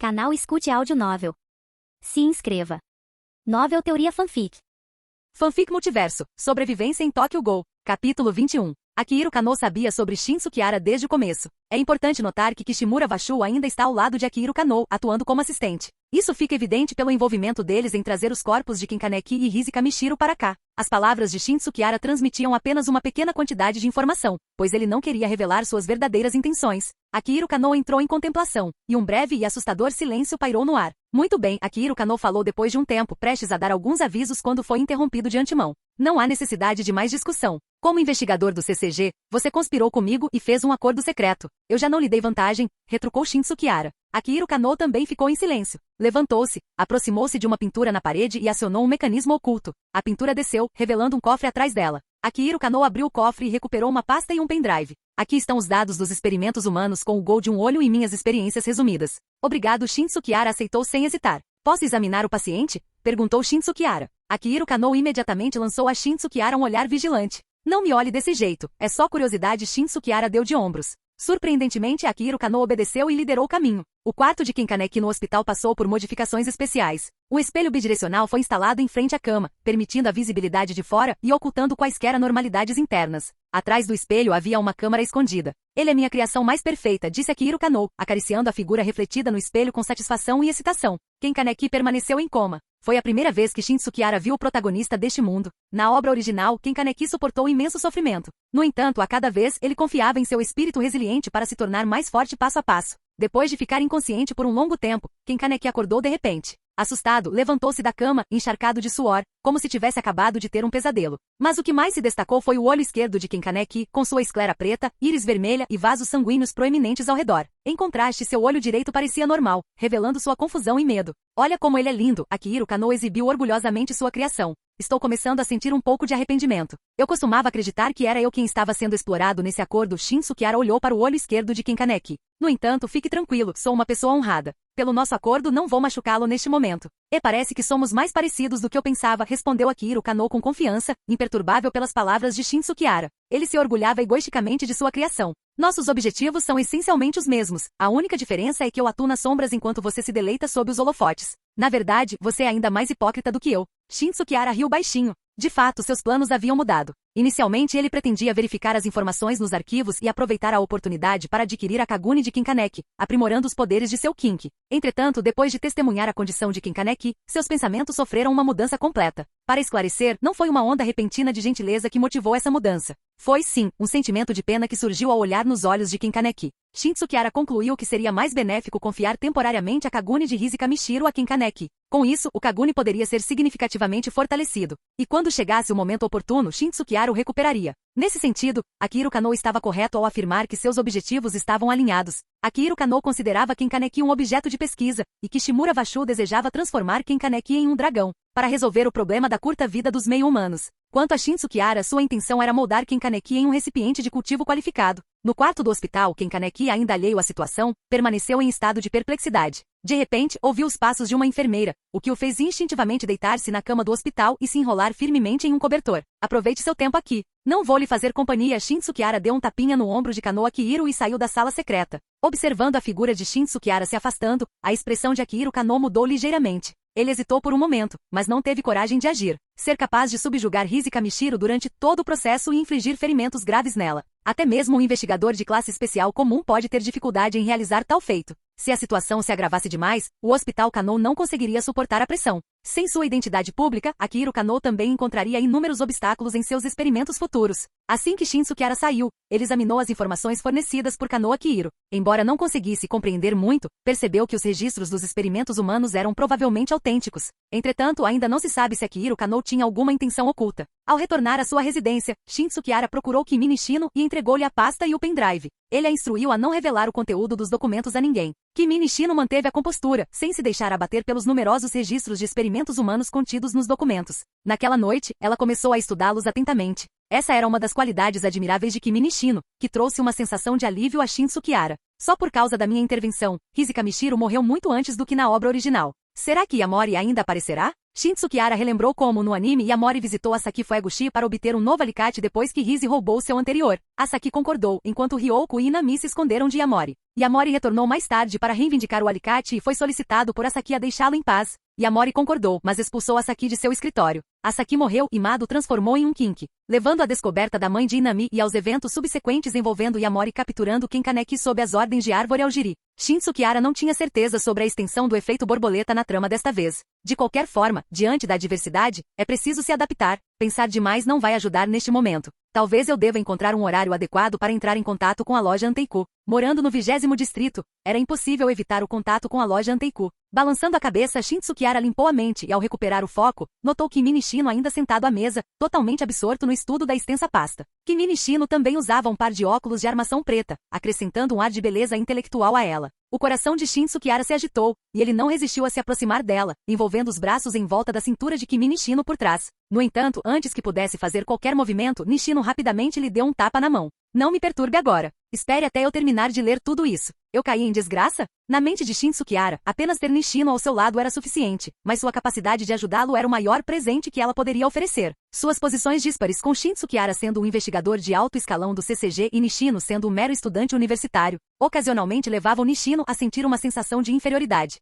Canal Escute Áudio Novel. Se inscreva. Novel Teoria Fanfic. Fanfic Multiverso, Sobrevivência em Tokyo Ghoul, capítulo 21. Akihiro Kano sabia sobre Shin Tsukihara desde o começo. É importante notar que Kishimura Vashu ainda está ao lado de Akihiro Kano, atuando como assistente. Isso fica evidente pelo envolvimento deles em trazer os corpos de Kinkaneki e Rizika Mishiro para cá. As palavras de Shin Tsukihara transmitiam apenas uma pequena quantidade de informação, pois ele não queria revelar suas verdadeiras intenções. Akihiro Kano entrou em contemplação, e um breve e assustador silêncio pairou no ar. Muito bem, Akihiro Kano falou depois de um tempo, prestes a dar alguns avisos quando foi interrompido de antemão. Não há necessidade de mais discussão. Como investigador do CCG, você conspirou comigo e fez um acordo secreto. Eu já não lhe dei vantagem, retrucou Shin Tsukihara. Akihiro Kano também ficou em silêncio. Levantou-se, aproximou-se de uma pintura na parede e acionou um mecanismo oculto. A pintura desceu, revelando um cofre atrás dela. Akihiro Kano abriu o cofre e recuperou uma pasta e um pendrive. Aqui estão os dados dos experimentos humanos com o Gol de um olho e minhas experiências resumidas. Obrigado. Shin Tsukihara aceitou sem hesitar. Posso examinar o paciente? Perguntou Shin Tsukihara. Akihiro Kano imediatamente lançou a Shin Tsukihara um olhar vigilante. Não me olhe desse jeito, é só curiosidade. Shin Tsukihara deu de ombros. Surpreendentemente, Akihiro Kano obedeceu e liderou o caminho. O quarto de Kinkaneki no hospital passou por modificações especiais. Um espelho bidirecional foi instalado em frente à cama, permitindo a visibilidade de fora e ocultando quaisquer anormalidades internas. Atrás do espelho havia uma câmara escondida. Ele é minha criação mais perfeita, disse Akihiro Kano, acariciando a figura refletida no espelho com satisfação e excitação. Kinkaneki permaneceu em coma. Foi a primeira vez que Shin Tsukihara viu o protagonista deste mundo. Na obra original, Kinkaneki suportou imenso sofrimento. No entanto, a cada vez, ele confiava em seu espírito resiliente para se tornar mais forte passo a passo. Depois de ficar inconsciente por um longo tempo, Kinkaneki acordou de repente. Assustado, levantou-se da cama, encharcado de suor, como se tivesse acabado de ter um pesadelo. Mas o que mais se destacou foi o olho esquerdo de Kinkaneki, com sua esclera preta, íris vermelha e vasos sanguíneos proeminentes ao redor. Em contraste, seu olho direito parecia normal, revelando sua confusão e medo. Olha como ele é lindo, Akihiro Kano exibiu orgulhosamente sua criação. Estou começando a sentir um pouco de arrependimento. Eu costumava acreditar que era eu quem estava sendo explorado nesse acordo. Shin Tsukihara olhou para o olho esquerdo de Kinkaneki. No entanto, fique tranquilo, sou uma pessoa honrada. Pelo nosso acordo não vou machucá-lo neste momento. E parece que somos mais parecidos do que eu pensava, respondeu Akihiro Kano com confiança, imperturbável pelas palavras de Shin Tsukihara. Ele se orgulhava egoisticamente de sua criação. Nossos objetivos são essencialmente os mesmos. A única diferença é que eu atuo nas sombras enquanto você se deleita sob os holofotes. Na verdade, você é ainda mais hipócrita do que eu. Shin Tsukihara riu baixinho. De fato, seus planos haviam mudado. Inicialmente, ele pretendia verificar as informações nos arquivos e aproveitar a oportunidade para adquirir a Kagune de Kinkaneki, aprimorando os poderes de seu Kinki. Entretanto, depois de testemunhar a condição de Kinkaneki, seus pensamentos sofreram uma mudança completa. Para esclarecer, não foi uma onda repentina de gentileza que motivou essa mudança. Foi, sim, um sentimento de pena que surgiu ao olhar nos olhos de Kinkaneki. Shin Tsukihara concluiu que seria mais benéfico confiar temporariamente a Kagune de Rizika Mishiro a Kinkaneki. Com isso, o Kagune poderia ser significativamente fortalecido. E quando chegasse o momento oportuno, Shin Tsukihara o recuperaria. Nesse sentido, Akihiro Kano estava correto ao afirmar que seus objetivos estavam alinhados. Akihiro Kano considerava Kinkaneki um objeto de pesquisa, e Kishimura Vashu desejava transformar Kinkaneki em um dragão, para resolver o problema da curta vida dos meio-humanos. Quanto a Shin Tsukihara, sua intenção era moldar Kinkaneki em um recipiente de cultivo qualificado. No quarto do hospital, Kinkaneki, ainda alheio à situação, permaneceu em estado de perplexidade. De repente, ouviu os passos de uma enfermeira, o que o fez instintivamente deitar-se na cama do hospital e se enrolar firmemente em um cobertor. Aproveite seu tempo aqui. Não vou lhe fazer companhia. Shin Tsukihara deu um tapinha no ombro de Kano Akihiro e saiu da sala secreta. Observando a figura de Shin Tsukihara se afastando, a expressão de Akihiro Kano mudou ligeiramente. Ele hesitou por um momento, mas não teve coragem de agir. Ser capaz de subjugar Rizika Mishiro durante todo o processo e infligir ferimentos graves nela. Até mesmo um investigador de classe especial comum pode ter dificuldade em realizar tal feito. Se a situação se agravasse demais, o Hospital Kano não conseguiria suportar a pressão. Sem sua identidade pública, Akihiro Kano também encontraria inúmeros obstáculos em seus experimentos futuros. Assim que Shin Tsukihara saiu, ele examinou as informações fornecidas por Kano Akihiro. Embora não conseguisse compreender muito, percebeu que os registros dos experimentos humanos eram provavelmente autênticos. Entretanto, ainda não se sabe se Akihiro Kano tinha alguma intenção oculta. Ao retornar à sua residência, Shin Tsukihara procurou Kimi Nishino e entregou-lhe a pasta e o pendrive. Ele a instruiu a não revelar o conteúdo dos documentos a ninguém. Kimi Nishino manteve a compostura, sem se deixar abater pelos numerosos registros de experimentos humanos contidos nos documentos. Naquela noite, ela começou a estudá-los atentamente. Essa era uma das qualidades admiráveis de Kimi Nishino, que trouxe uma sensação de alívio a Shin Tsukihara. Só por causa da minha intervenção, Rizika Mishiro morreu muito antes do que na obra original. Será que Yamori ainda aparecerá? Shin Tsukihara relembrou como, no anime, Yamori visitou Asaki Fueguchi para obter um novo alicate depois que Rise roubou seu anterior. Asaki concordou, enquanto Ryoko e Inami se esconderam de Yamori. Yamori retornou mais tarde para reivindicar o alicate e foi solicitado por Asaki a deixá-lo em paz. Yamori concordou, mas expulsou Asaki de seu escritório. Asaki morreu e Mado transformou em um Kinki, levando à descoberta da mãe de Inami e aos eventos subsequentes envolvendo Yamori capturando Kenkaneki sob as ordens de Árvore Aogiri. Shin Tsukihara não tinha certeza sobre a extensão do efeito borboleta na trama desta vez. De qualquer forma, diante da adversidade, é preciso se adaptar. Pensar demais não vai ajudar neste momento. Talvez eu deva encontrar um horário adequado para entrar em contato com a loja Anteiku. Morando no 20º distrito, era impossível evitar o contato com a loja Anteiku. Balançando a cabeça, Shin Tsukihara limpou a mente e, ao recuperar o foco, notou Kimi Nishino ainda sentado à mesa, totalmente absorto no estudo da extensa pasta. Kimi Nishino também usava um par de óculos de armação preta, acrescentando um ar de beleza intelectual a ela. O coração de Shin Tsukihara se agitou, e ele não resistiu a se aproximar dela, envolvendo os braços em volta da cintura de Kimi Nishino por trás. No entanto, antes que pudesse fazer qualquer movimento, Nishino rapidamente lhe deu um tapa na mão. Não me perturbe agora. Espere até eu terminar de ler tudo isso. Eu caí em desgraça? Na mente de Shin Tsukihara, apenas ter Nishino ao seu lado era suficiente, mas sua capacidade de ajudá-lo era o maior presente que ela poderia oferecer. Suas posições díspares, com Shin Tsukihara sendo um investigador de alto escalão do CCG e Nishino sendo um mero estudante universitário, ocasionalmente levavam Nishino a sentir uma sensação de inferioridade.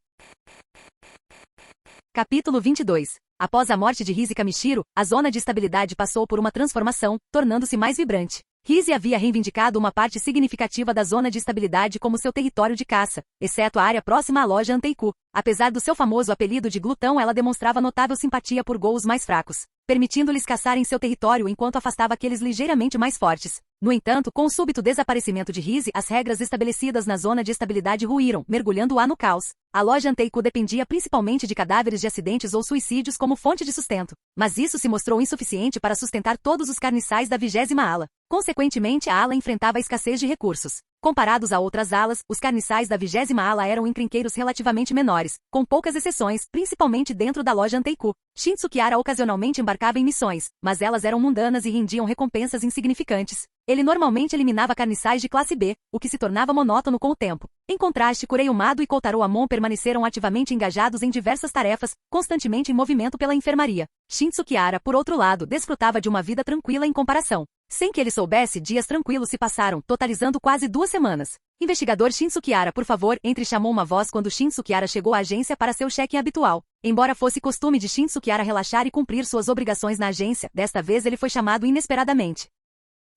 Capítulo 22. Após a morte de Rise Kamishiro, a zona de estabilidade passou por uma transformação, tornando-se mais vibrante. Rise havia reivindicado uma parte significativa da zona de estabilidade como seu território de caça, exceto a área próxima à loja Anteiku. Apesar do seu famoso apelido de glutão, ela demonstrava notável simpatia por ghouls mais fracos, permitindo-lhes caçar em seu território enquanto afastava aqueles ligeiramente mais fortes. No entanto, com o súbito desaparecimento de Rise, as regras estabelecidas na zona de estabilidade ruíram, mergulhando-a no caos. A loja Anteiku dependia principalmente de cadáveres de acidentes ou suicídios como fonte de sustento, mas isso se mostrou insuficiente para sustentar todos os carniçais da 20ª ala. Consequentemente, a ala enfrentava a escassez de recursos. Comparados a outras alas, os carniçais da 20ª ala eram encrenqueiros relativamente menores, com poucas exceções, principalmente dentro da loja Anteiku. Shin Tsukihara ocasionalmente embarcava em missões, mas elas eram mundanas e rendiam recompensas insignificantes. Ele normalmente eliminava carniçais de classe B, o que se tornava monótono com o tempo. Em contraste, Kurei Mado e Kotaro Amon permaneceram ativamente engajados em diversas tarefas, constantemente em movimento pela enfermaria. Shin Tsukihara, por outro lado, desfrutava de uma vida tranquila em comparação. Sem que ele soubesse, dias tranquilos se passaram, totalizando quase 2 semanas. Investigador Shin Tsukihara, por favor, entre, chamou uma voz quando Shin Tsukihara chegou à agência para seu check-in habitual. Embora fosse costume de Shin Tsukihara relaxar e cumprir suas obrigações na agência, desta vez ele foi chamado inesperadamente.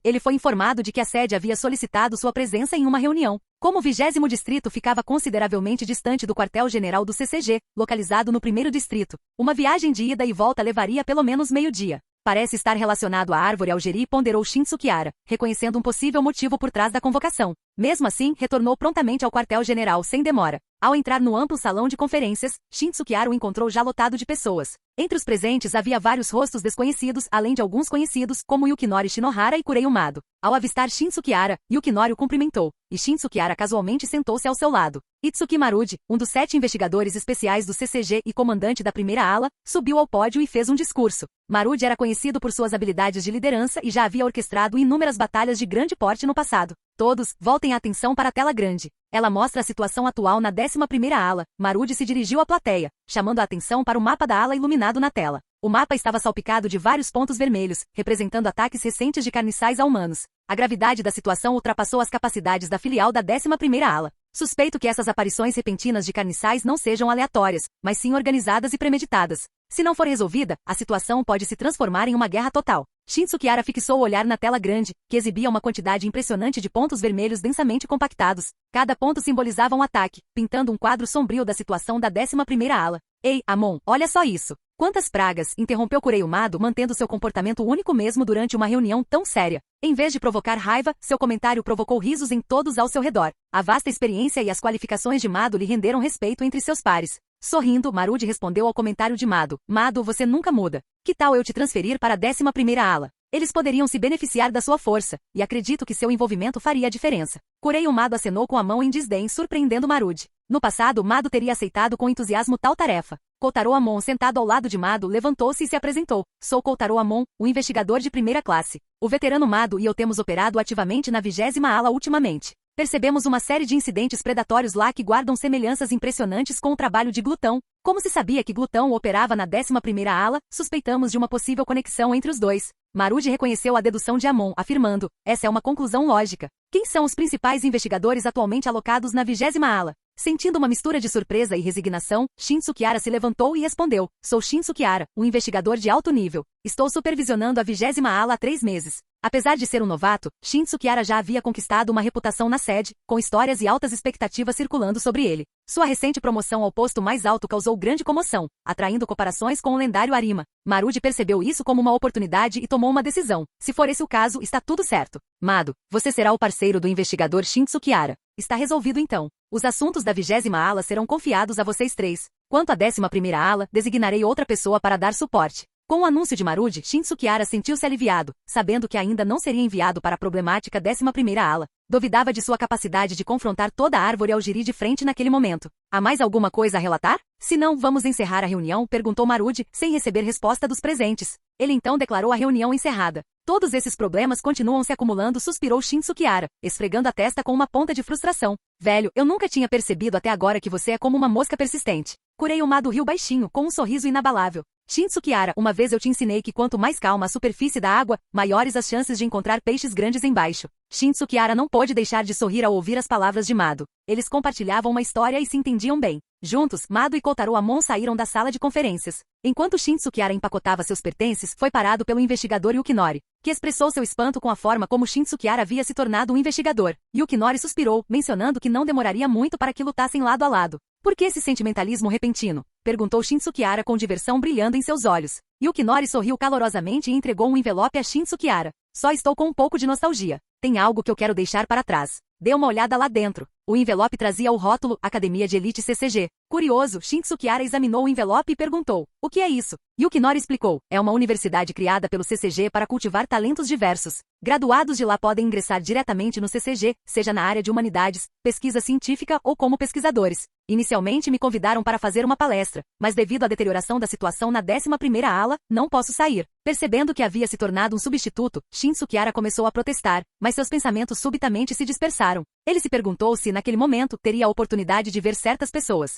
Ele foi informado de que a sede havia solicitado sua presença em uma reunião. Como o 20º distrito ficava consideravelmente distante do quartel-general do CCG, localizado no 1º distrito, uma viagem de ida e volta levaria pelo menos meio-dia. Parece estar relacionado à Árvore Aogiri, ponderou Shin Tsukihara, reconhecendo um possível motivo por trás da convocação. Mesmo assim, retornou prontamente ao quartel-general sem demora. Ao entrar no amplo salão de conferências, Shin Tsukihara o encontrou já lotado de pessoas. Entre os presentes havia vários rostos desconhecidos, além de alguns conhecidos, como Yukinori Shinohara e Kurei Mado. Ao avistar Shin Tsukihara, Yukinori o cumprimentou, e Shin Tsukihara casualmente sentou-se ao seu lado. Itsuki Maruji, um dos 7 investigadores especiais do CCG e comandante da primeira ala, subiu ao pódio e fez um discurso. Maruji era conhecido por suas habilidades de liderança e já havia orquestrado inúmeras batalhas de grande porte no passado. Todos, voltem a atenção para a tela grande. Ela mostra a situação atual na 11ª ala. Maruji se dirigiu à plateia, chamando a atenção para o mapa da ala iluminado na tela. O mapa estava salpicado de vários pontos vermelhos, representando ataques recentes de carniçais a humanos. A gravidade da situação ultrapassou as capacidades da filial da 11ª ala. Suspeito que essas aparições repentinas de carniçais não sejam aleatórias, mas sim organizadas e premeditadas. Se não for resolvida, a situação pode se transformar em uma guerra total. Shin Tsukihara fixou o olhar na tela grande, que exibia uma quantidade impressionante de pontos vermelhos densamente compactados. Cada ponto simbolizava um ataque, pintando um quadro sombrio da situação da 11ª ala. Ei, Amon, olha só isso. Quantas pragas, interrompeu Kurei Mado, mantendo seu comportamento único mesmo durante uma reunião tão séria. Em vez de provocar raiva, seu comentário provocou risos em todos ao seu redor. A vasta experiência e as qualificações de Mado lhe renderam respeito entre seus pares. Sorrindo, Maruji respondeu ao comentário de Mado. Mado, você nunca muda. Que tal eu te transferir para a 11ª ala? Eles poderiam se beneficiar da sua força, e acredito que seu envolvimento faria a diferença. Kurei Mado acenou com a mão em desdém, surpreendendo Maruji. No passado, Mado teria aceitado com entusiasmo tal tarefa. Kotaro Amon, sentado ao lado de Mado, levantou-se e se apresentou. Sou Kotaro Amon, o investigador de primeira classe. O veterano Mado e eu temos operado ativamente na 20ª ala ultimamente. Percebemos uma série de incidentes predatórios lá que guardam semelhanças impressionantes com o trabalho de Glutão. Como se sabia que Glutão operava na 11ª ala, suspeitamos de uma possível conexão entre os dois. Marudi reconheceu a dedução de Amon, afirmando: essa é uma conclusão lógica. Quem são os principais investigadores atualmente alocados na 20ª ala? Sentindo uma mistura de surpresa e resignação, Shin Tsukihara se levantou e respondeu: sou Shin Tsukihara, um investigador de alto nível. Estou supervisionando a 20ª ala há 3 meses. Apesar de ser um novato, Shin Tsukihara já havia conquistado uma reputação na sede, com histórias e altas expectativas circulando sobre ele. Sua recente promoção ao posto mais alto causou grande comoção, atraindo comparações com o lendário Arima. Marudi percebeu isso como uma oportunidade e tomou uma decisão. Se for esse o caso, está tudo certo. Mado, você será o parceiro do investigador Shin Tsukihara. Está resolvido então. Os assuntos da 20ª ala serão confiados a vocês 3. Quanto à 11ª ala, designarei outra pessoa para dar suporte. Com o anúncio de Marudi, Shin Tsukihara sentiu-se aliviado, sabendo que ainda não seria enviado para a problemática 11ª ala. Duvidava de sua capacidade de confrontar toda a árvore ao giri de frente naquele momento. Há mais alguma coisa a relatar? Se não, vamos encerrar a reunião, perguntou Marudi, sem receber resposta dos presentes. Ele então declarou a reunião encerrada. Todos esses problemas continuam se acumulando, suspirou Shin Tsukihara, esfregando a testa com uma ponta de frustração. Velho, eu nunca tinha percebido até agora que você é como uma mosca persistente. Kurei o Mado riu baixinho, com um sorriso inabalável. Shin Tsukihara, uma vez eu te ensinei que quanto mais calma a superfície da água, maiores as chances de encontrar peixes grandes embaixo. Shin Tsukihara não pôde deixar de sorrir ao ouvir as palavras de Mado. Eles compartilhavam uma história e se entendiam bem. Juntos, Mado e Kotaro Amon saíram da sala de conferências. Enquanto Shin Tsukihara empacotava seus pertences, foi parado pelo investigador Yukinori, que expressou seu espanto com a forma como Shin Tsukihara havia se tornado um investigador. Yukinori suspirou, mencionando que não demoraria muito para que lutassem lado a lado. Por que esse sentimentalismo repentino? Perguntou Shin Tsukihara com diversão brilhando em seus olhos. Yukinori sorriu calorosamente e entregou um envelope a Shin Tsukihara. Só estou com um pouco de nostalgia. Tem algo que eu quero deixar para trás. Dê uma olhada lá dentro. O envelope trazia o rótulo Academia de Elite CCG. Curioso, Shin Tsukihara examinou o envelope e perguntou: o que é isso? Yukinori explicou: é uma universidade criada pelo CCG para cultivar talentos diversos. Graduados de lá podem ingressar diretamente no CCG, seja na área de humanidades, pesquisa científica ou como pesquisadores. Inicialmente me convidaram para fazer uma palestra, mas devido à deterioração da situação na 11ª ala, não posso sair. Percebendo que havia se tornado um substituto, Shin Tsukihara começou a protestar, mas seus pensamentos subitamente se dispersaram. Ele se perguntou se, naquele momento, teria a oportunidade de ver certas pessoas.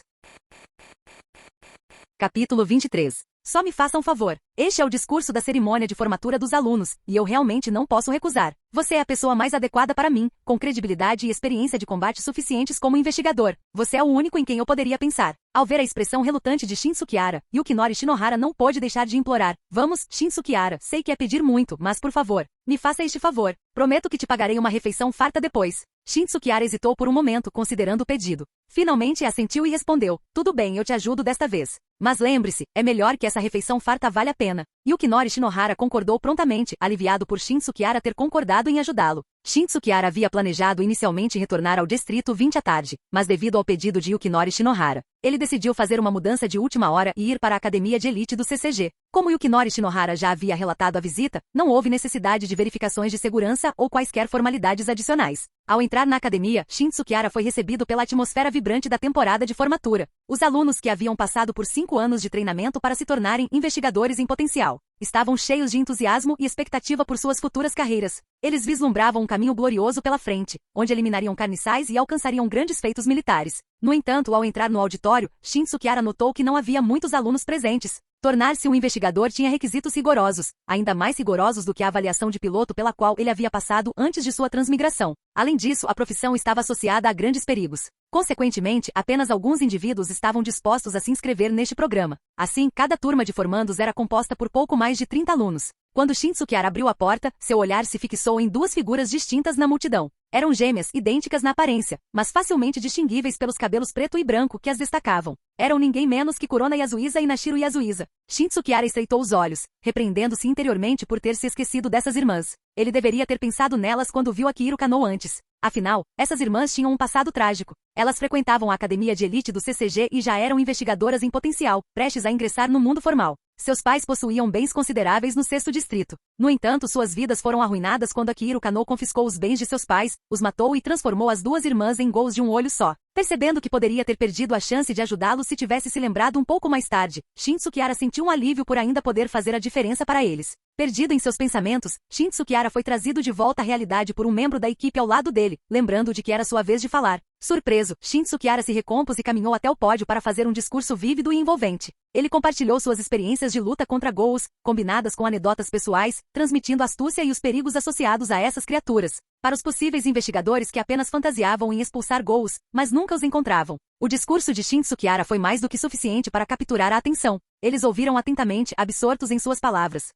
Capítulo 23. Só me faça um favor. Este é o discurso da cerimônia de formatura dos alunos, e eu realmente não posso recusar. Você é a pessoa mais adequada para mim, com credibilidade e experiência de combate suficientes como investigador. Você é o único em quem eu poderia pensar. Ao ver a expressão relutante de Shin Tsukihara, Yukinori Shinohara não pôde deixar de implorar. Vamos, Shin Tsukihara, sei que é pedir muito, mas por favor, me faça este favor. Prometo que te pagarei uma refeição farta depois. Shin Tsukihara hesitou por um momento, considerando o pedido. Finalmente assentiu e respondeu: tudo bem, eu te ajudo desta vez. Mas lembre-se, é melhor que essa refeição farta valha a pena. Yukinori Shinohara concordou prontamente, aliviado por Shin Tsukihara ter concordado em ajudá-lo. Shin Tsukihara havia planejado inicialmente retornar ao Distrito 20 à tarde, mas devido ao pedido de Yukinori Shinohara, ele decidiu fazer uma mudança de última hora e ir para a Academia de Elite do CCG. Como Yukinori Shinohara já havia relatado a visita, não houve necessidade de verificações de segurança ou quaisquer formalidades adicionais. Ao entrar na academia, Shin Tsukihara foi recebido pela atmosfera vibrante da temporada de formatura. Os alunos que haviam passado por 5 anos de treinamento para se tornarem investigadores em potencial estavam cheios de entusiasmo e expectativa por suas futuras carreiras. Eles vislumbravam um caminho glorioso pela frente, onde eliminariam carniçais e alcançariam grandes feitos militares. No entanto, ao entrar no auditório, Shin Tsukihara notou que não havia muitos alunos presentes. Tornar-se um investigador tinha requisitos rigorosos, ainda mais rigorosos do que a avaliação de piloto pela qual ele havia passado antes de sua transmigração. Além disso, a profissão estava associada a grandes perigos. Consequentemente, apenas alguns indivíduos estavam dispostos a se inscrever neste programa. Assim, cada turma de formandos era composta por pouco mais de 30 alunos. Quando Shin Tsukihara abriu a porta, seu olhar se fixou em 2 figuras distintas na multidão. Eram gêmeas, idênticas na aparência, mas facilmente distinguíveis pelos cabelos preto e branco que as destacavam. Eram ninguém menos que Kurona Yasuiza e Nashiro Yasuiza. Shin Tsukihara estreitou os olhos, repreendendo-se interiormente por ter se esquecido dessas irmãs. Ele deveria ter pensado nelas quando viu Akihiro Kano antes. Afinal, essas irmãs tinham um passado trágico. Elas frequentavam a academia de elite do CCG e já eram investigadoras em potencial, prestes a ingressar no mundo formal. Seus pais possuíam bens consideráveis no 6º distrito. No entanto, suas vidas foram arruinadas quando Akihiro Kano confiscou os bens de seus pais, os matou e transformou as 2 irmãs em ghouls de um olho só. Percebendo que poderia ter perdido a chance de ajudá-lo se tivesse se lembrado um pouco mais tarde, Shin Tsukihara sentiu um alívio por ainda poder fazer a diferença para eles. Perdido em seus pensamentos, Shin Tsukihara foi trazido de volta à realidade por um membro da equipe ao lado dele, lembrando de que era sua vez de falar. Surpreso, Shin Tsukihara se recompôs e caminhou até o pódio para fazer um discurso vívido e envolvente. Ele compartilhou suas experiências de luta contra ghouls, combinadas com anedotas pessoais, transmitindo a astúcia e os perigos associados a essas criaturas. Para os possíveis investigadores que apenas fantasiavam em expulsar ghouls, mas nunca os encontravam. O discurso de Shin Tsukihara foi mais do que suficiente para capturar a atenção. Eles ouviram atentamente, absortos em suas palavras.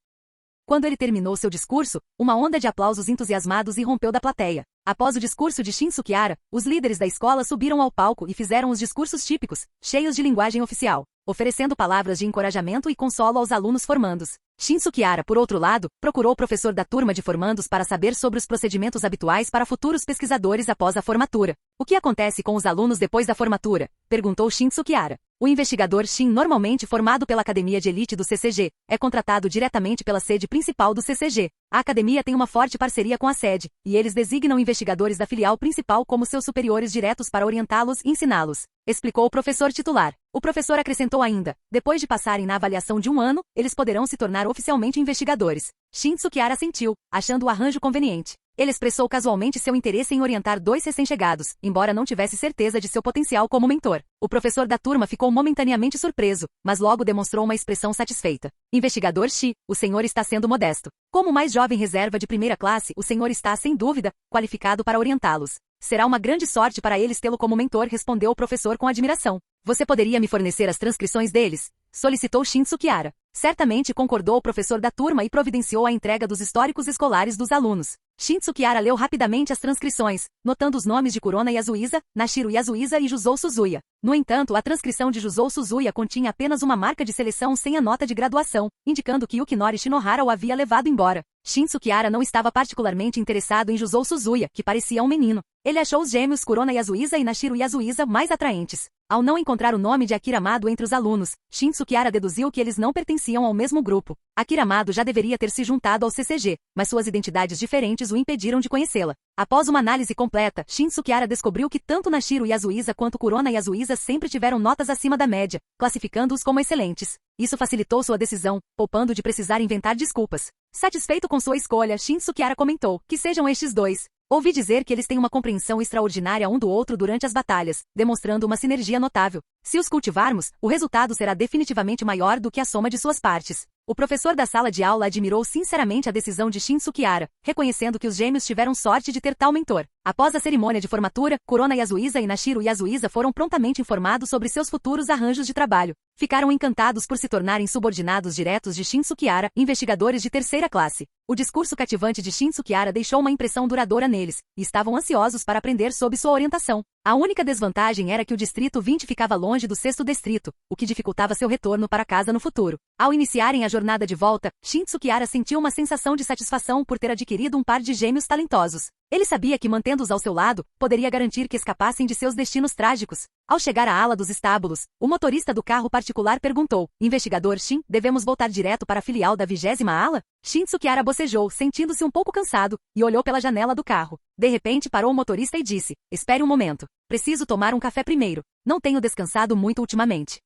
Quando ele terminou seu discurso, uma onda de aplausos entusiasmados irrompeu da plateia. Após o discurso de Shin Tsukihara, os líderes da escola subiram ao palco e fizeram os discursos típicos, cheios de linguagem oficial, oferecendo palavras de encorajamento e consolo aos alunos formandos. Shin Tsukihara, por outro lado, procurou o professor da turma de formandos para saber sobre os procedimentos habituais para futuros pesquisadores após a formatura. O que acontece com os alunos depois da formatura? Perguntou Shin Tsukihara. O investigador Shin, normalmente formado pela Academia de Elite do CCG, é contratado diretamente pela sede principal do CCG. A academia tem uma forte parceria com a sede, e eles designam investigadores da filial principal como seus superiores diretos para orientá-los e ensiná-los, explicou o professor titular. O professor acrescentou ainda, depois de passarem na avaliação de um ano, eles poderão se tornar oficialmente investigadores. Shin Tsukihara assentiu, achando o arranjo conveniente. Ele expressou casualmente seu interesse em orientar 2 recém-chegados, embora não tivesse certeza de seu potencial como mentor. O professor da turma ficou momentaneamente surpreso, mas logo demonstrou uma expressão satisfeita. Investigador Shi, o senhor está sendo modesto. Como mais jovem reserva de primeira classe, o senhor está, sem dúvida, qualificado para orientá-los. Será uma grande sorte para eles tê-lo como mentor, respondeu o professor com admiração. Você poderia me fornecer as transcrições deles? Solicitou Shin Tsukihara. Certamente, concordou o professor da turma e providenciou a entrega dos históricos escolares dos alunos. Shin Tsukihara leu rapidamente as transcrições, notando os nomes de Kurona Yasuiza, Nashiro Yasuiza e Juzou Suzuya. No entanto, a transcrição de Juzou Suzuya continha apenas uma marca de seleção sem a nota de graduação, indicando que Yukinori Shinohara o havia levado embora. Shin Tsukihara não estava particularmente interessado em Juzou Suzuya, que parecia um menino. Ele achou os gêmeos Kurona Yasuiza e Nashiro Yasuiza mais atraentes. Ao não encontrar o nome de Akira Amado entre os alunos, Shin Tsukihara deduziu que eles não pertenciam ao mesmo grupo. Akira Amado já deveria ter se juntado ao CCG, mas suas identidades diferentes o impediram de conhecê-la. Após uma análise completa, Shin Tsukihara descobriu que tanto Nashiro Yasuiza quanto Kurona Yasuiza sempre tiveram notas acima da média, classificando-os como excelentes. Isso facilitou sua decisão, poupando de precisar inventar desculpas. Satisfeito com sua escolha, Shin Tsukihara comentou, que sejam estes 2. Ouvi dizer que eles têm uma compreensão extraordinária um do outro durante as batalhas, demonstrando uma sinergia notável. Se os cultivarmos, o resultado será definitivamente maior do que a soma de suas partes. O professor da sala de aula admirou sinceramente a decisão de Shin Tsukihara, reconhecendo que os gêmeos tiveram sorte de ter tal mentor. Após a cerimônia de formatura, Kurona Yasuiza e Nashiro Yasuiza foram prontamente informados sobre seus futuros arranjos de trabalho. Ficaram encantados por se tornarem subordinados diretos de Shin Tsukihara, investigadores de terceira classe. O discurso cativante de Shin Tsukihara deixou uma impressão duradoura neles, e estavam ansiosos para aprender sob sua orientação. A única desvantagem era que o Distrito 20 ficava longe do 6º Distrito, o que dificultava seu retorno para casa no futuro. Ao iniciarem a jornada de volta, Shin Tsukihara sentiu uma sensação de satisfação por ter adquirido um par de gêmeos talentosos. Ele sabia que, mantendo-os ao seu lado, poderia garantir que escapassem de seus destinos trágicos. Ao chegar à ala dos estábulos, o motorista do carro particular perguntou, investigador Shin, devemos voltar direto para a filial da 20ª ala? Shin Tsukihara bocejou, sentindo-se um pouco cansado, e olhou pela janela do carro. De repente parou o motorista e disse, espere um momento. Preciso tomar um café primeiro. Não tenho descansado muito ultimamente.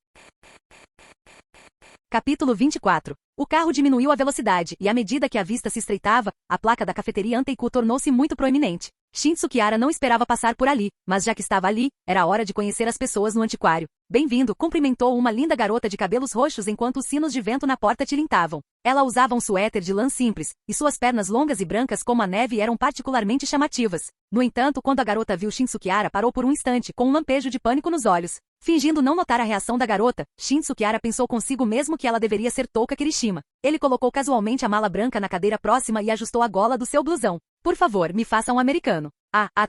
Capítulo 24. O carro diminuiu a velocidade, e à medida que a vista se estreitava, a placa da cafeteria Anteiku tornou-se muito proeminente. Shin Tsukihara não esperava passar por ali, mas já que estava ali, era hora de conhecer as pessoas no antiquário. Bem-vindo, cumprimentou uma linda garota de cabelos roxos enquanto os sinos de vento na porta tilintavam. Ela usava um suéter de lã simples, e suas pernas longas e brancas como a neve eram particularmente chamativas. No entanto, quando a garota viu Shin Tsukihara, parou por um instante, com um lampejo de pânico nos olhos. Fingindo não notar a reação da garota, Shin Tsukihara pensou consigo mesmo que ela deveria ser Touka Kirishima. Ele colocou casualmente a mala branca na cadeira próxima e ajustou a gola do seu blusão. Por favor, me faça um americano.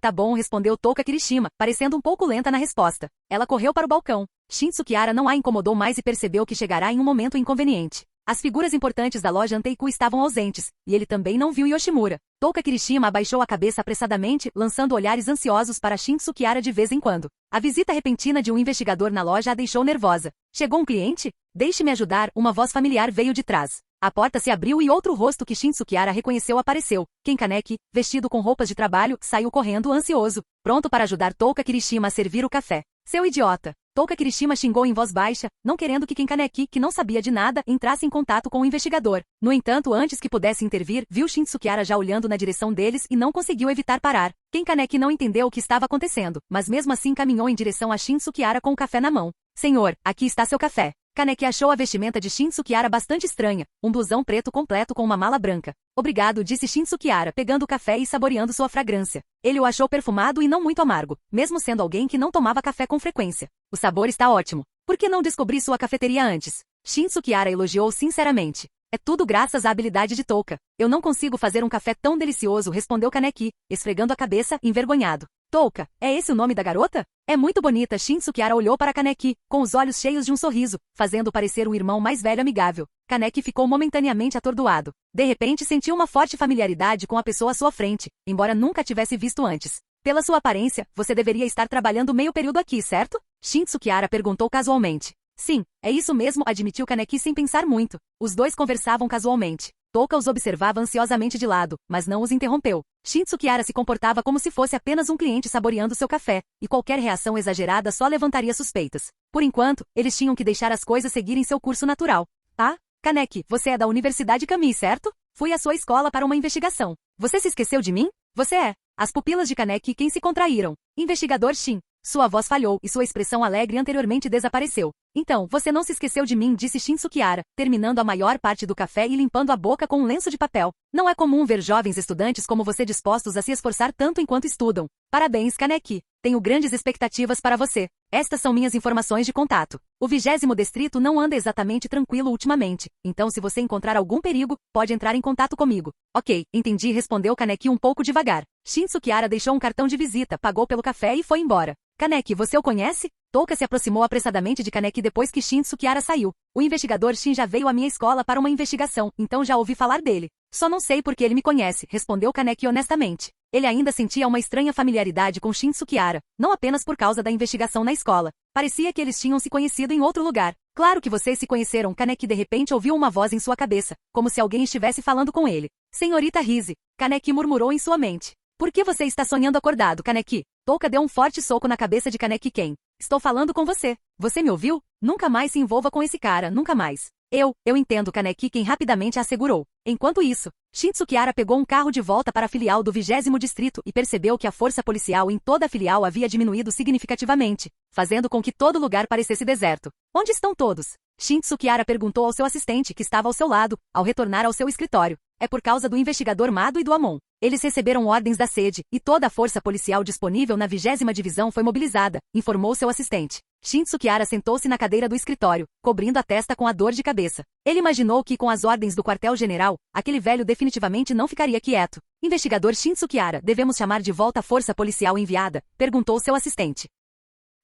Tá bom, respondeu Touka Kirishima, parecendo um pouco lenta na resposta. Ela correu para o balcão. Shin Tsukihara não a incomodou mais e percebeu que chegará em um momento inconveniente. As figuras importantes da loja Anteiku estavam ausentes, e ele também não viu Yoshimura. Touka Kirishima abaixou a cabeça apressadamente, lançando olhares ansiosos para Shin Tsukihara de vez em quando. A visita repentina de um investigador na loja a deixou nervosa. Chegou um cliente? Deixe-me ajudar, uma voz familiar veio de trás. A porta se abriu e outro rosto que Shin Tsukihara reconheceu apareceu. Ken Kaneki, vestido com roupas de trabalho, saiu correndo ansioso, pronto para ajudar Touka Kirishima a servir o café. Seu idiota! Touka Kirishima xingou em voz baixa, não querendo que Ken Kaneki, que não sabia de nada, entrasse em contato com o investigador. No entanto, antes que pudesse intervir, viu Shin Tsukihara já olhando na direção deles e não conseguiu evitar parar. Ken Kaneki não entendeu o que estava acontecendo, mas mesmo assim caminhou em direção a Shin Tsukihara com o café na mão. Senhor, aqui está seu café. Kaneki achou a vestimenta de Shin Tsukihara bastante estranha, um blusão preto completo com uma mala branca. Obrigado, disse Shin Tsukihara, pegando o café e saboreando sua fragrância. Ele o achou perfumado e não muito amargo, mesmo sendo alguém que não tomava café com frequência. O sabor está ótimo. Por que não descobri sua cafeteria antes? Shin Tsukihara elogiou sinceramente. É tudo graças à habilidade de Touka. Eu não consigo fazer um café tão delicioso, respondeu Kaneki, esfregando a cabeça, envergonhado. Touka, é esse o nome da garota? É muito bonita. Shin Tsukihara olhou para Kaneki, com os olhos cheios de um sorriso, fazendo parecer um irmão mais velho amigável. Kaneki ficou momentaneamente atordoado. De repente sentiu uma forte familiaridade com a pessoa à sua frente, embora nunca a tivesse visto antes. Pela sua aparência, você deveria estar trabalhando meio período aqui, certo? Shin Tsukihara perguntou casualmente. Sim, é isso mesmo, admitiu Kaneki sem pensar muito. Os dois conversavam casualmente. Touka os observava ansiosamente de lado, mas não os interrompeu. Shin Tsukihara se comportava como se fosse apenas um cliente saboreando seu café, e qualquer reação exagerada só levantaria suspeitas. Por enquanto, eles tinham que deixar as coisas seguirem seu curso natural. Ah, Kaneki, você é da Universidade Kami, certo? Fui à sua escola para uma investigação. Você se esqueceu de mim? Você é. As pupilas de Kaneki se contraíram. Investigador Shin. Sua voz falhou e sua expressão alegre anteriormente desapareceu. Então, você não se esqueceu de mim, disse Shin Tsukihara, terminando a maior parte do café e limpando a boca com um lenço de papel. Não é comum ver jovens estudantes como você dispostos a se esforçar tanto enquanto estudam. Parabéns, Kaneki. Tenho grandes expectativas para você. Estas são minhas informações de contato. O 20º distrito não anda exatamente tranquilo ultimamente, então se você encontrar algum perigo, pode entrar em contato comigo. Ok, entendi, respondeu Kaneki um pouco devagar. Shin Tsukihara deixou um cartão de visita, pagou pelo café e foi embora. Kaneki, você o conhece? Touka se aproximou apressadamente de Kaneki depois que Shin Tsukihara saiu. O investigador Shin já veio à minha escola para uma investigação, então já ouvi falar dele. Só não sei porque ele me conhece, respondeu Kaneki honestamente. Ele ainda sentia uma estranha familiaridade com Shin Tsukihara, não apenas por causa da investigação na escola. Parecia que eles tinham se conhecido em outro lugar. Claro que vocês se conheceram. Kaneki de repente ouviu uma voz em sua cabeça, como se alguém estivesse falando com ele. Senhorita Rise, Kaneki murmurou em sua mente. Por que você está sonhando acordado, Kaneki? Touka deu um forte soco na cabeça de Kaneki Ken. Estou falando com você. Você me ouviu? Nunca mais se envolva com esse cara, nunca mais. Eu entendo, Kaneki Ken rapidamente assegurou. Enquanto isso, Shin Tsukihara pegou um carro de volta para a filial do 20º distrito e percebeu que a força policial em toda a filial havia diminuído significativamente, fazendo com que todo lugar parecesse deserto. Onde estão todos? Shin Tsukihara perguntou ao seu assistente que estava ao seu lado, ao retornar ao seu escritório. É por causa do investigador Mado e do Amon. Eles receberam ordens da sede, e toda a força policial disponível na 20ª divisão foi mobilizada, informou seu assistente. Shin Tsukihara sentou-se na cadeira do escritório, cobrindo a testa com a dor de cabeça. Ele imaginou que, com as ordens do quartel-general, aquele velho definitivamente não ficaria quieto. Investigador Shin Tsukihara, devemos chamar de volta a força policial enviada? Perguntou seu assistente.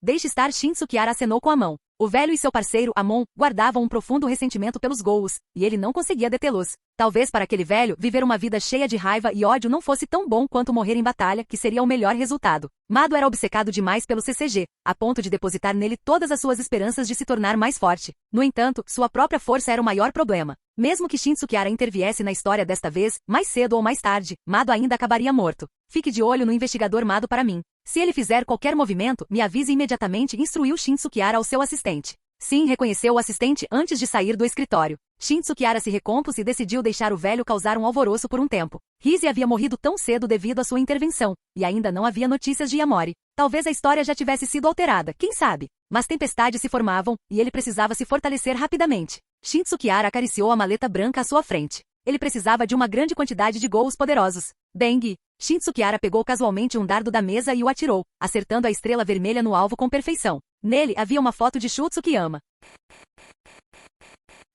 Deixe estar, Shin Tsukihara acenou com a mão. O velho e seu parceiro, Amon, guardavam um profundo ressentimento pelos Gous, e ele não conseguia detê-los. Talvez para aquele velho, viver uma vida cheia de raiva e ódio não fosse tão bom quanto morrer em batalha, que seria o melhor resultado. Mado era obcecado demais pelo CCG, a ponto de depositar nele todas as suas esperanças de se tornar mais forte. No entanto, sua própria força era o maior problema. Mesmo que Shin Tsukihara interviesse na história desta vez, mais cedo ou mais tarde, Mado ainda acabaria morto. Fique de olho no investigador Mado para mim. Se ele fizer qualquer movimento, me avise imediatamente, instruiu Shin Tsukihara ao seu assistente. Sim, reconheceu o assistente antes de sair do escritório. Shin Tsukihara se recompôs e decidiu deixar o velho causar um alvoroço por um tempo. Rise havia morrido tão cedo devido à sua intervenção, e ainda não havia notícias de Yamori. Talvez a história já tivesse sido alterada, quem sabe? Mas tempestades se formavam, e ele precisava se fortalecer rapidamente. Shin Tsukihara acariciou a maleta branca à sua frente. Ele precisava de uma grande quantidade de Gous poderosos. Dengue. Shin Tsukihara pegou casualmente um dardo da mesa e o atirou, acertando a estrela vermelha no alvo com perfeição. Nele havia uma foto de Shu Tsukiyama.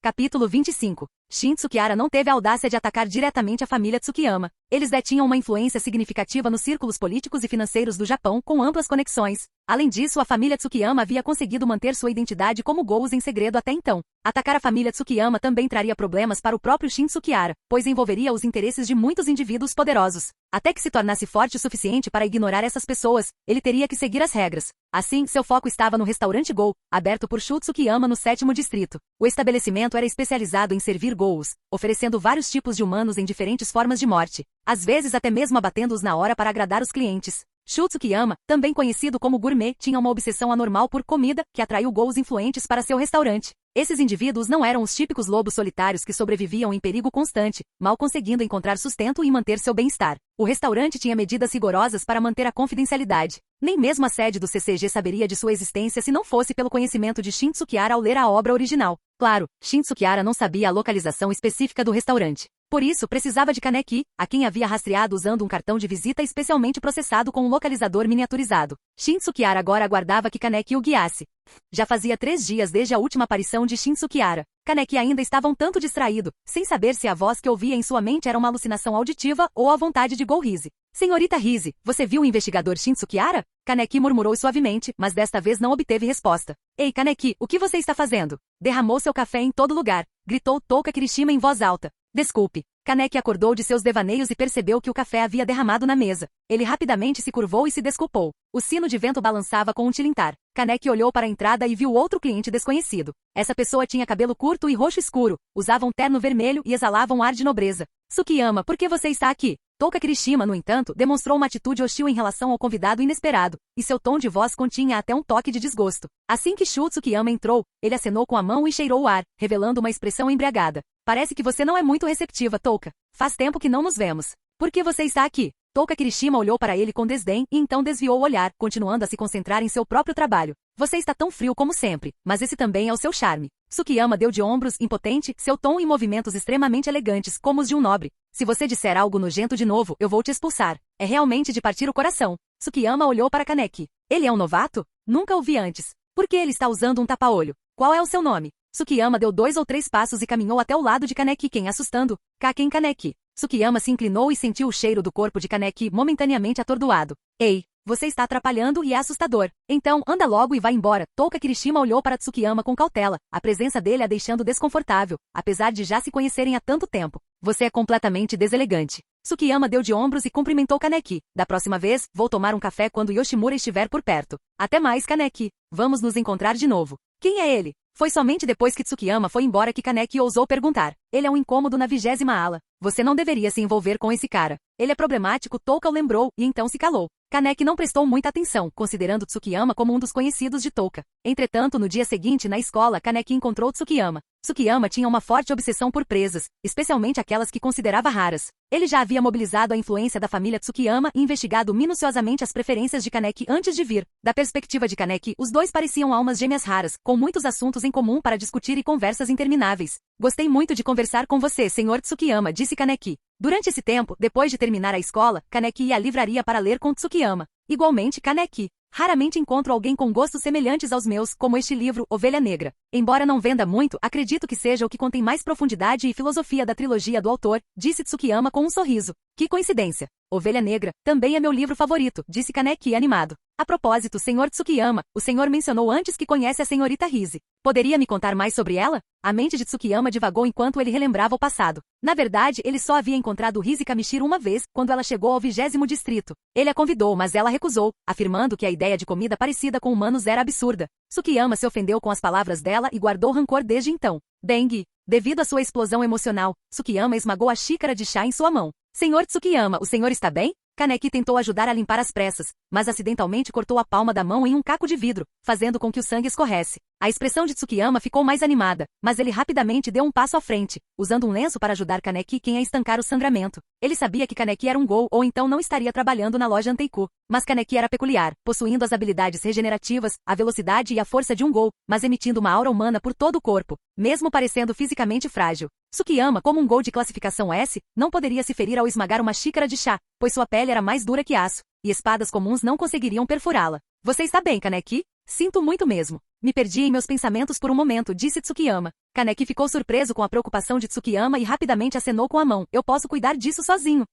Capítulo 25. Shin Tsukihara não teve a audácia de atacar diretamente a família Tsukiyama. Eles detinham uma influência significativa nos círculos políticos e financeiros do Japão, com amplas conexões. Além disso, a família Tsukiyama havia conseguido manter sua identidade como Gous em segredo até então. Atacar a família Tsukiyama também traria problemas para o próprio Shin Tsukihara, pois envolveria os interesses de muitos indivíduos poderosos. Até que se tornasse forte o suficiente para ignorar essas pessoas, ele teria que seguir as regras. Assim, seu foco estava no restaurante Gou, aberto por Shu Tsukiyama no 7º distrito. O estabelecimento era especializado em servir gols, oferecendo vários tipos de humanos em diferentes formas de morte, às vezes até mesmo abatendo-os na hora para agradar os clientes. Shu Tsukiyama, também conhecido como gourmet, tinha uma obsessão anormal por comida, que atraiu gols influentes para seu restaurante. Esses indivíduos não eram os típicos lobos solitários que sobreviviam em perigo constante, mal conseguindo encontrar sustento e manter seu bem-estar. O restaurante tinha medidas rigorosas para manter a confidencialidade. Nem mesmo a sede do CCG saberia de sua existência se não fosse pelo conhecimento de Shin Tsukihara ao ler a obra original. Claro, Shin Tsukihara não sabia a localização específica do restaurante. Por isso, precisava de Kaneki, a quem havia rastreado usando um cartão de visita especialmente processado com um localizador miniaturizado. Shin Tsukihara agora aguardava que Kaneki o guiasse. Já fazia 3 dias desde a última aparição de Shin Tsukihara. Kaneki ainda estava um tanto distraído, sem saber se a voz que ouvia em sua mente era uma alucinação auditiva ou a vontade de Go Rise. Senhorita Rise, você viu o investigador Shin Tsukihara? Kaneki murmurou suavemente, mas desta vez não obteve resposta. Ei Kaneki, o que você está fazendo? Derramou seu café em todo lugar, gritou Touka Kirishima em voz alta. Desculpe. Kaneki acordou de seus devaneios e percebeu que o café havia derramado na mesa. Ele rapidamente se curvou e se desculpou. O sino de vento balançava com um tilintar. Kaneki olhou para a entrada e viu outro cliente desconhecido. Essa pessoa tinha cabelo curto e roxo escuro, usava um terno vermelho e exalava um ar de nobreza. Tsukiyama, por que você está aqui? Touka Kirishima, no entanto, demonstrou uma atitude hostil em relação ao convidado inesperado, e seu tom de voz continha até um toque de desgosto. Assim que Shu Tsukiyama entrou, ele acenou com a mão e cheirou o ar, revelando uma expressão embriagada. Parece que você não é muito receptiva, Touka. Faz tempo que não nos vemos. Por que você está aqui? Touka Kirishima olhou para ele com desdém e então desviou o olhar, continuando a se concentrar em seu próprio trabalho. Você está tão frio como sempre, mas esse também é o seu charme. Tsukiyama deu de ombros, impotente, seu tom e movimentos extremamente elegantes, como os de um nobre. Se você disser algo nojento de novo, eu vou te expulsar. É realmente de partir o coração. Tsukiyama olhou para Kaneki. Ele é um novato? Nunca o vi antes. Por que ele está usando um tapa-olho? Qual é o seu nome? Tsukiyama deu 2 ou 3 passos e caminhou até o lado de Kaneki, quem assustando. Kaken Kaneki. Tsukiyama se inclinou e sentiu o cheiro do corpo de Kaneki momentaneamente atordoado. Ei, você está atrapalhando e é assustador. Então, anda logo e vá embora. Touka Kirishima olhou para Tsukiyama com cautela, a presença dele a deixando desconfortável, apesar de já se conhecerem há tanto tempo. Você é completamente deselegante. Tsukiyama deu de ombros e cumprimentou Kaneki. Da próxima vez, vou tomar um café quando Yoshimura estiver por perto. Até mais, Kaneki. Vamos nos encontrar de novo. Quem é ele? Foi somente depois que Tsukiyama foi embora que Kaneki ousou perguntar. Ele é um incômodo na 20ª ala. Você não deveria se envolver com esse cara. Ele é problemático, Touka o lembrou, e então se calou. Kaneki não prestou muita atenção, considerando Tsukiyama como um dos conhecidos de Touka. Entretanto, no dia seguinte, na escola, Kaneki encontrou Tsukiyama. Tsukiyama tinha uma forte obsessão por presas, especialmente aquelas que considerava raras. Ele já havia mobilizado a influência da família Tsukiyama e investigado minuciosamente as preferências de Kaneki antes de vir. Da perspectiva de Kaneki, os dois pareciam almas gêmeas raras, com muitos assuntos em comum para discutir e conversas intermináveis. Gostei muito de conversar com você, Sr. Tsukiyama, disse Kaneki. Durante esse tempo, depois de terminar a escola, Kaneki ia à livraria para ler com Tsukiyama. Igualmente Kaneki. Raramente encontro alguém com gostos semelhantes aos meus, como este livro, Ovelha Negra. Embora não venda muito, acredito que seja o que contém mais profundidade e filosofia da trilogia do autor, disse Tsukiyama com um sorriso. Que coincidência. Ovelha Negra também é meu livro favorito, disse Kaneki animado. A propósito, Sr. Tsukiyama, o senhor mencionou antes que conhece a senhorita Rise. Poderia me contar mais sobre ela? A mente de Tsukiyama divagou enquanto ele relembrava o passado. Na verdade, ele só havia encontrado Rise Kamishiro uma vez, quando ela chegou ao 20º distrito. Ele a convidou, mas ela recusou, afirmando que a ideia de comida parecida com humanos era absurda. Tsukiyama se ofendeu com as palavras dela e guardou rancor desde então. Dengue. Devido à sua explosão emocional, Tsukiyama esmagou a xícara de chá em sua mão. Senhor Tsukiyama, o senhor está bem? Kaneki tentou ajudar a limpar as pressas, mas acidentalmente cortou a palma da mão em um caco de vidro, fazendo com que o sangue escorresse. A expressão de Tsukiyama ficou mais animada, mas ele rapidamente deu um passo à frente, usando um lenço para ajudar Kaneki a estancar o sangramento. Ele sabia que Kaneki era um Gou ou então não estaria trabalhando na loja Anteiku. Mas Kaneki era peculiar, possuindo as habilidades regenerativas, a velocidade e a força de um Gou, mas emitindo uma aura humana por todo o corpo, mesmo parecendo fisicamente frágil. Tsukiyama, como um Gou de classificação S, não poderia se ferir ao esmagar uma xícara de chá, pois sua pele era mais dura que aço, e espadas comuns não conseguiriam perfurá-la. Você está bem, Kaneki? Sinto muito mesmo. Me perdi em meus pensamentos por um momento, disse Tsukiyama. Kaneki ficou surpreso com a preocupação de Tsukiyama e rapidamente acenou com a mão. Eu posso cuidar disso sozinho.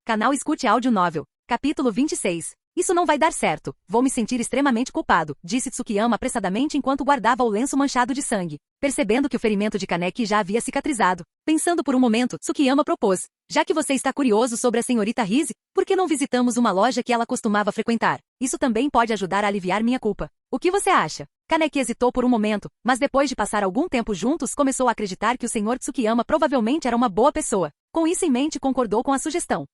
Canal Escute Áudio Novel. Capítulo 26. Isso não vai dar certo. Vou me sentir extremamente culpado, disse Tsukiyama apressadamente enquanto guardava o lenço manchado de sangue. Percebendo que o ferimento de Kaneki já havia cicatrizado. Pensando por um momento, Tsukiyama propôs. Já que você está curioso sobre a senhorita Rise, por que não visitamos uma loja que ela costumava frequentar? Isso também pode ajudar a aliviar minha culpa. O que você acha? Kaneki hesitou por um momento, mas depois de passar algum tempo juntos começou a acreditar que o Sr. Tsukiyama provavelmente era uma boa pessoa. Com isso em mente concordou com a sugestão.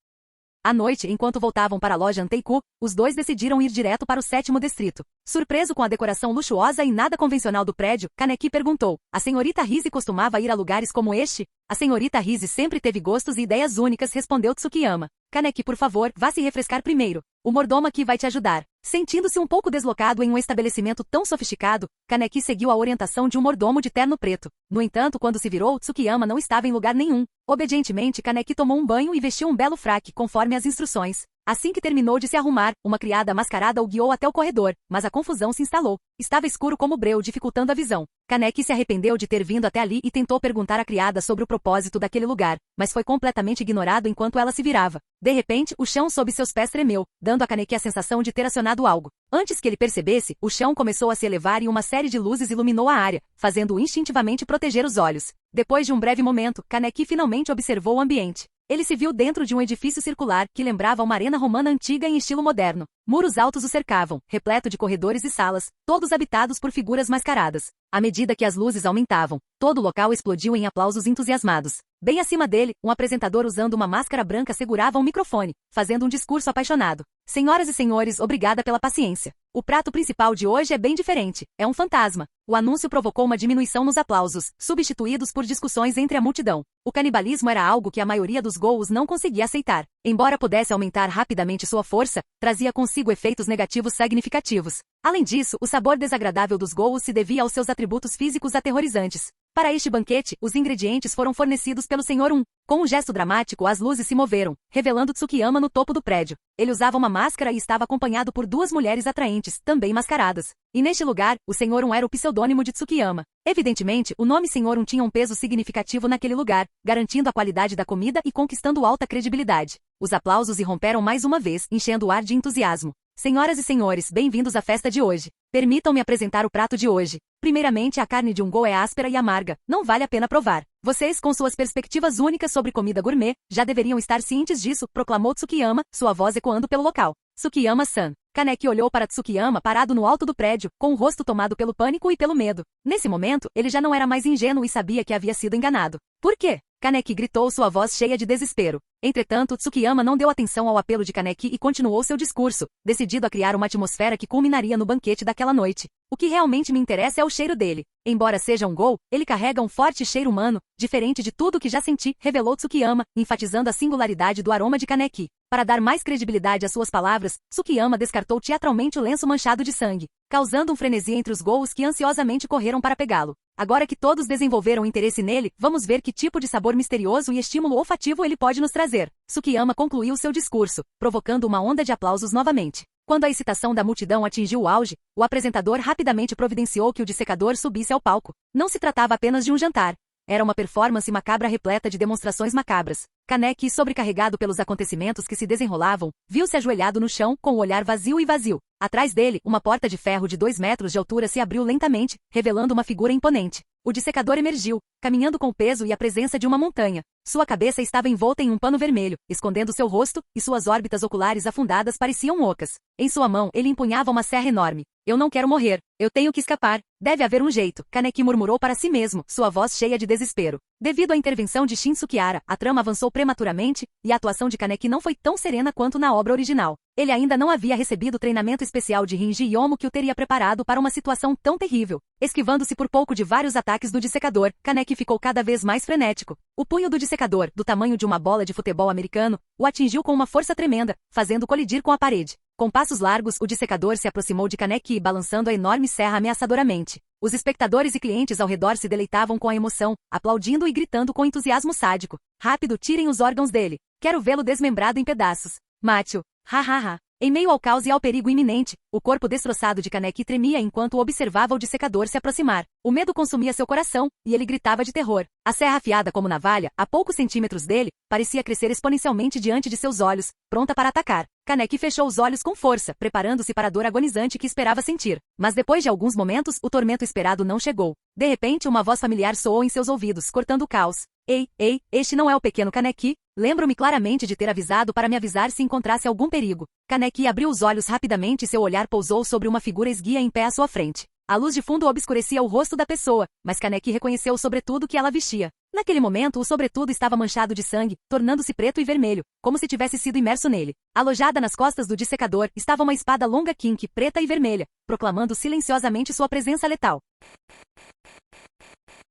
À noite, enquanto voltavam para a loja Anteiku, os dois decidiram ir direto para o 7º distrito. Surpreso com a decoração luxuosa e nada convencional do prédio, Kaneki perguntou, a senhorita Rise costumava ir a lugares como este? A senhorita Rise sempre teve gostos e ideias únicas, respondeu Tsukiyama. Kaneki, por favor, vá se refrescar primeiro. O mordomo aqui vai te ajudar. Sentindo-se um pouco deslocado em um estabelecimento tão sofisticado, Kaneki seguiu a orientação de um mordomo de terno preto. No entanto, quando se virou, Tsukiyama não estava em lugar nenhum. Obedientemente, Kaneki tomou um banho e vestiu um belo fraque, conforme as instruções. Assim que terminou de se arrumar, uma criada mascarada o guiou até o corredor, mas a confusão se instalou. Estava escuro como breu, dificultando a visão. Kaneki se arrependeu de ter vindo até ali e tentou perguntar à criada sobre o propósito daquele lugar, mas foi completamente ignorado enquanto ela se virava. De repente, o chão sob seus pés tremeu, dando a Kaneki a sensação de ter acionado algo. Antes que ele percebesse, o chão começou a se elevar e uma série de luzes iluminou a área, fazendo-o instintivamente proteger os olhos. Depois de um breve momento, Kaneki finalmente observou o ambiente. Ele se viu dentro de um edifício circular que lembrava uma arena romana antiga em estilo moderno. Muros altos o cercavam, repleto de corredores e salas, todos habitados por figuras mascaradas. À medida que as luzes aumentavam, todo o local explodiu em aplausos entusiasmados. Bem acima dele, um apresentador usando uma máscara branca segurava um microfone, fazendo um discurso apaixonado. Senhoras e senhores, obrigada pela paciência. O prato principal de hoje é bem diferente. É um fantasma. O anúncio provocou uma diminuição nos aplausos, substituídos por discussões entre a multidão. O canibalismo era algo que a maioria dos Gous não conseguia aceitar. Embora pudesse aumentar rapidamente sua força, trazia consigo efeitos negativos significativos. Além disso, o sabor desagradável dos Gous se devia aos seus atributos físicos aterrorizantes. Para este banquete, os ingredientes foram fornecidos pelo Sr. Com um gesto dramático, as luzes se moveram, revelando Tsukiyama no topo do prédio. Ele usava uma máscara e estava acompanhado por duas mulheres atraentes, também mascaradas. E neste lugar, o Sr. era o pseudônimo de Tsukiyama. Evidentemente, o nome Sr. tinha um peso significativo naquele lugar, garantindo a qualidade da comida e conquistando alta credibilidade. Os aplausos irromperam mais uma vez, enchendo o ar de entusiasmo. Senhoras e senhores, bem-vindos à festa de hoje. Permitam-me apresentar o prato de hoje. Primeiramente, a carne de um Gou é áspera e amarga, não vale a pena provar. Vocês, com suas perspectivas únicas sobre comida gourmet, já deveriam estar cientes disso, proclamou Tsukiyama, sua voz ecoando pelo local. Tsukiyama-san. Kaneki olhou para Tsukiyama parado no alto do prédio, com o rosto tomado pelo pânico e pelo medo. Nesse momento, ele já não era mais ingênuo e sabia que havia sido enganado. Por quê? Kaneki gritou, sua voz cheia de desespero. Entretanto, Tsukiyama não deu atenção ao apelo de Kaneki e continuou seu discurso, decidido a criar uma atmosfera que culminaria no banquete daquela noite. O que realmente me interessa é o cheiro dele. Embora seja um Gou, ele carrega um forte cheiro humano, diferente de tudo que já senti, revelou Tsukiyama, enfatizando a singularidade do aroma de Kaneki. Para dar mais credibilidade às suas palavras, Tsukiyama descartou teatralmente o lenço manchado de sangue, causando um frenesi entre os Gous que ansiosamente correram para pegá-lo. Agora que todos desenvolveram interesse nele, vamos ver que tipo de sabor misterioso e estímulo olfativo ele pode nos trazer. Tsukiyama concluiu seu discurso, provocando uma onda de aplausos novamente. Quando a excitação da multidão atingiu o auge, o apresentador rapidamente providenciou que o dissecador subisse ao palco. Não se tratava apenas de um jantar. Era uma performance macabra repleta de demonstrações macabras. Kaneki, sobrecarregado pelos acontecimentos que se desenrolavam, viu-se ajoelhado no chão, com o olhar vazio e vazio. Atrás dele, uma porta de ferro de 2 metros de altura se abriu lentamente, revelando uma figura imponente. O dissecador emergiu, caminhando com o peso e a presença de uma montanha. Sua cabeça estava envolta em um pano vermelho, escondendo seu rosto, e suas órbitas oculares afundadas pareciam ocas. Em sua mão, ele empunhava uma serra enorme. Eu não quero morrer. Eu tenho que escapar. Deve haver um jeito, Kaneki murmurou para si mesmo, sua voz cheia de desespero. Devido à intervenção de Shin Sukihara, a trama avançou prematuramente, e a atuação de Kaneki não foi tão serena quanto na obra original. Ele ainda não havia recebido o treinamento especial de Rinji Yomo que o teria preparado para uma situação tão terrível. Esquivando-se por pouco de vários ataques do dissecador, Kaneki ficou cada vez mais frenético. O punho do dissecador, do tamanho de uma bola de futebol americano, o atingiu com uma força tremenda, fazendo colidir com a parede. Com passos largos, o dissecador se aproximou de Kaneki, balançando a enorme serra ameaçadoramente. Os espectadores e clientes ao redor se deleitavam com a emoção, aplaudindo e gritando com entusiasmo sádico. Rápido, tirem os órgãos dele. Quero vê-lo desmembrado em pedaços. Mate-o. Ha ha ha. Em meio ao caos e ao perigo iminente, o corpo destroçado de Kaneki tremia enquanto observava o dissecador se aproximar. O medo consumia seu coração, e ele gritava de terror. A serra afiada como navalha, a poucos centímetros dele, parecia crescer exponencialmente diante de seus olhos, pronta para atacar. Kaneki fechou os olhos com força, preparando-se para a dor agonizante que esperava sentir. Mas depois de alguns momentos, o tormento esperado não chegou. De repente, uma voz familiar soou em seus ouvidos, cortando o caos. Ei, este não é o pequeno Kaneki? Lembro-me claramente de ter avisado para me avisar se encontrasse algum perigo. Kaneki abriu os olhos rapidamente e seu olhar pousou sobre uma figura esguia em pé à sua frente. A luz de fundo obscurecia o rosto da pessoa, mas Kaneki reconheceu o sobretudo que ela vestia. Naquele momento, o sobretudo estava manchado de sangue, tornando-se preto e vermelho, como se tivesse sido imerso nele. Alojada nas costas do dissecador, estava uma espada longa Kinki, preta e vermelha, proclamando silenciosamente sua presença letal.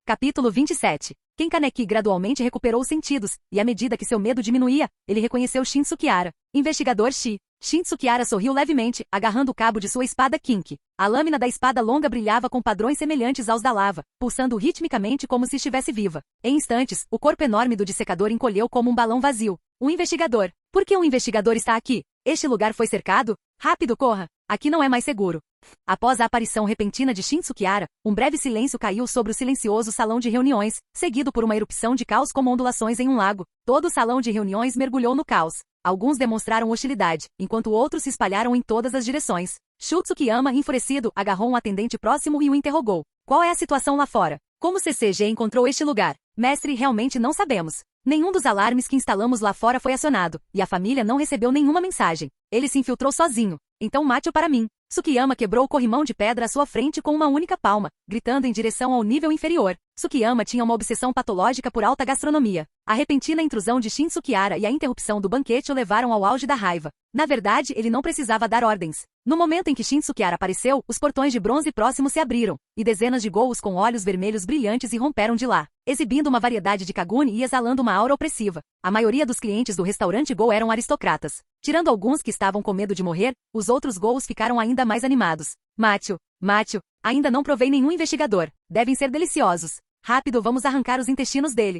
Capítulo 27. Kaneki gradualmente recuperou os sentidos, e à medida que seu medo diminuía, ele reconheceu Shin Tsukihara. Investigador Shi. Shin Tsukihara sorriu levemente, agarrando o cabo de sua espada Kinki. A lâmina da espada longa brilhava com padrões semelhantes aos da lava, pulsando ritmicamente como se estivesse viva. Em instantes, o corpo enorme do dissecador encolheu como um balão vazio. Um investigador. Por que um investigador está aqui? Este lugar foi cercado? Rápido, corra! Aqui não é mais seguro. Após a aparição repentina de Shin Tsukihara, um breve silêncio caiu sobre o silencioso salão de reuniões, seguido por uma erupção de caos como ondulações em um lago. Todo o salão de reuniões mergulhou no caos. Alguns demonstraram hostilidade, enquanto outros se espalharam em todas as direções. Shu Tsukiyama, enfurecido, agarrou um atendente próximo e o interrogou. Qual é a situação lá fora? Como CCG encontrou este lugar? Mestre, realmente não sabemos. Nenhum dos alarmes que instalamos lá fora foi acionado, e a família não recebeu nenhuma mensagem. Ele se infiltrou sozinho. Então mate-o para mim. Tsukiyama quebrou o corrimão de pedra à sua frente com uma única palma, gritando em direção ao nível inferior. Tsukiyama tinha uma obsessão patológica por alta gastronomia. A repentina intrusão de Shin Tsukihara e a interrupção do banquete o levaram ao auge da raiva. Na verdade, ele não precisava dar ordens. No momento em que Shin Tsukihara apareceu, os portões de bronze próximos se abriram, e dezenas de ghouls com olhos vermelhos brilhantes irromperam de lá, exibindo uma variedade de kaguni e exalando uma aura opressiva. A maioria dos clientes do restaurante Ghoul eram aristocratas. Tirando alguns que estavam com medo de morrer, os outros ghouls ficaram ainda mais animados. Mate-o, ainda não provei nenhum investigador. Devem ser deliciosos. Rápido, vamos arrancar os intestinos dele.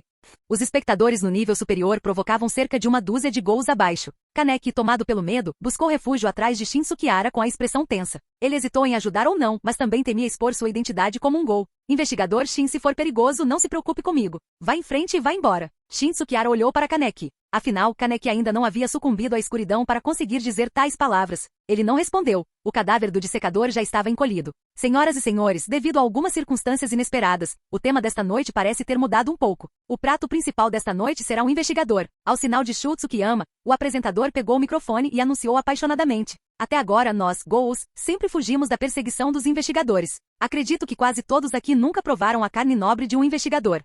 Os espectadores no nível superior provocavam cerca de uma dúzia de ghouls abaixo. Kaneki, tomado pelo medo, buscou refúgio atrás de Shin Tsukihara com a expressão tensa. Ele hesitou em ajudar ou não, mas também temia expor sua identidade como um ghoul. Investigador Shin, se for perigoso, não se preocupe comigo. Vá em frente e vá embora. Shin Tsukihara olhou para Kaneki. Afinal, Kaneki ainda não havia sucumbido à escuridão para conseguir dizer tais palavras. Ele não respondeu. O cadáver do dissecador já estava encolhido. Senhoras e senhores, devido a algumas circunstâncias inesperadas, o tema desta noite parece ter mudado um pouco. O prato principal desta noite será um investigador. Ao sinal de Shu Tsukiyama, o apresentador pegou o microfone e anunciou apaixonadamente. Até agora nós, ghouls, sempre fugimos da perseguição dos investigadores. Acredito que quase todos aqui nunca provaram a carne nobre de um investigador.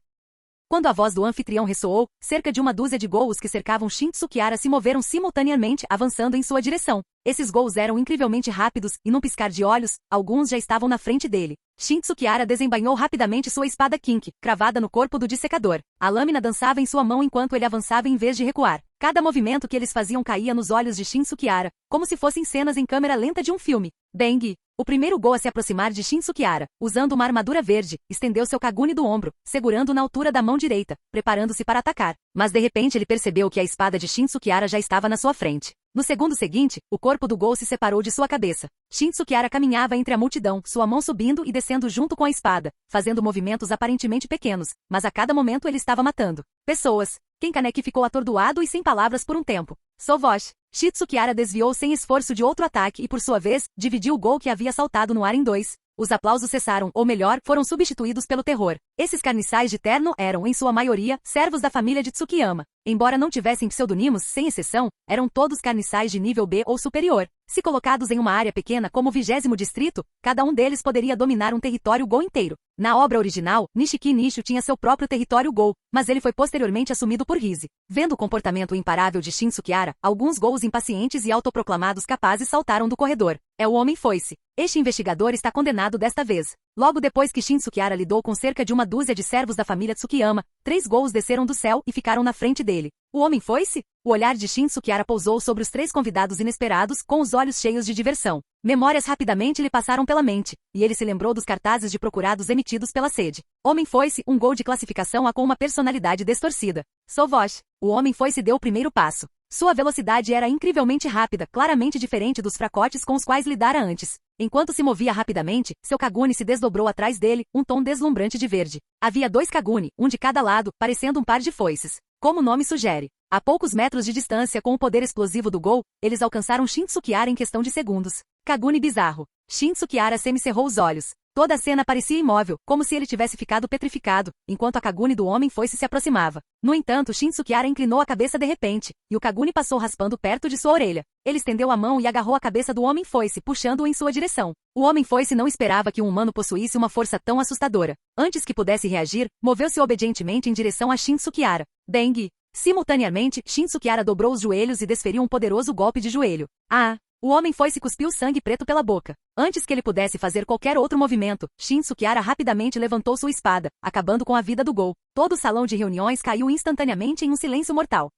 Quando a voz do anfitrião ressoou, cerca de uma dúzia de ghouls que cercavam Shin Tsukihara se moveram simultaneamente, avançando em sua direção. Esses ghouls eram incrivelmente rápidos, e num piscar de olhos, alguns já estavam na frente dele. Shin Tsukihara desembainhou rapidamente sua espada Kinki, cravada no corpo do dissecador. A lâmina dançava em sua mão enquanto ele avançava em vez de recuar. Cada movimento que eles faziam caía nos olhos de Shin Tsukihara, como se fossem cenas em câmera lenta de um filme. Bang! O primeiro ghoul a se aproximar de Shin Tsukihara, usando uma armadura verde, estendeu seu kaguni do ombro, segurando na altura da mão direita, preparando-se para atacar. Mas de repente ele percebeu que a espada de Shin Tsukihara já estava na sua frente. No segundo seguinte, o corpo do ghoul se separou de sua cabeça. Shin Tsukihara caminhava entre a multidão, sua mão subindo e descendo junto com a espada, fazendo movimentos aparentemente pequenos, mas a cada momento ele estava matando pessoas. Kaneki ficou atordoado e sem palavras por um tempo. Sovosh. Shin Tsukihara desviou sem esforço de outro ataque e, por sua vez, dividiu o ghoul que havia saltado no ar em dois. Os aplausos cessaram, ou melhor, foram substituídos pelo terror. Esses carniçais de terno eram, em sua maioria, servos da família de Tsukiyama. Embora não tivessem pseudonimos, sem exceção, eram todos carniçais de nível B ou superior. Se colocados em uma área pequena como o 20º distrito, cada um deles poderia dominar um território Ghoul inteiro. Na obra original, Nishiki Nishu tinha seu próprio território Ghoul, mas ele foi posteriormente assumido por Rize. Vendo o comportamento imparável de Shin Tsukihara, alguns Ghouls impacientes e autoproclamados capazes saltaram do corredor. É o homem foice. Este investigador está condenado desta vez. Logo depois que Shin Tsukihara lidou com cerca de uma dúzia de servos da família Tsukiyama, 3 Ghouls desceram do céu e ficaram na frente dele. O homem foi-se? O olhar de Shin Tsukihara pousou sobre os 3 convidados inesperados, com os olhos cheios de diversão. Memórias rapidamente lhe passaram pela mente, e ele se lembrou dos cartazes de procurados emitidos pela sede. Homem foi-se, um Ghoul de classificação A com uma personalidade distorcida. Sovosh. O homem foi-se deu o primeiro passo. Sua velocidade era incrivelmente rápida, claramente diferente dos fracotes com os quais lidara antes. Enquanto se movia rapidamente, seu Kaguni se desdobrou atrás dele, um tom deslumbrante de verde. Havia 2 Kaguni, um de cada lado, parecendo um par de foices. Como o nome sugere. A poucos metros de distância com o poder explosivo do Gol, eles alcançaram Shin Tsukihara em questão de segundos. Kaguni bizarro. Shin Tsukihara semicerrou os olhos. Toda a cena parecia imóvel, como se ele tivesse ficado petrificado, enquanto a Kaguni do homem foice se aproximava. No entanto, Shin Tsukihara inclinou a cabeça de repente, e o Kaguni passou raspando perto de sua orelha. Ele estendeu a mão e agarrou a cabeça do homem foice, puxando-o em sua direção. O homem foice não esperava que um humano possuísse uma força tão assustadora. Antes que pudesse reagir, moveu-se obedientemente em direção a Shin Tsukihara. Dengue. Simultaneamente, Shin Tsukihara dobrou os joelhos e desferiu um poderoso golpe de joelho. Ah! O homem foice cuspiu sangue preto pela boca. Antes que ele pudesse fazer qualquer outro movimento, Shin Tsukihara rapidamente levantou sua espada, acabando com a vida do Gol. Todo o salão de reuniões caiu instantaneamente em um silêncio mortal.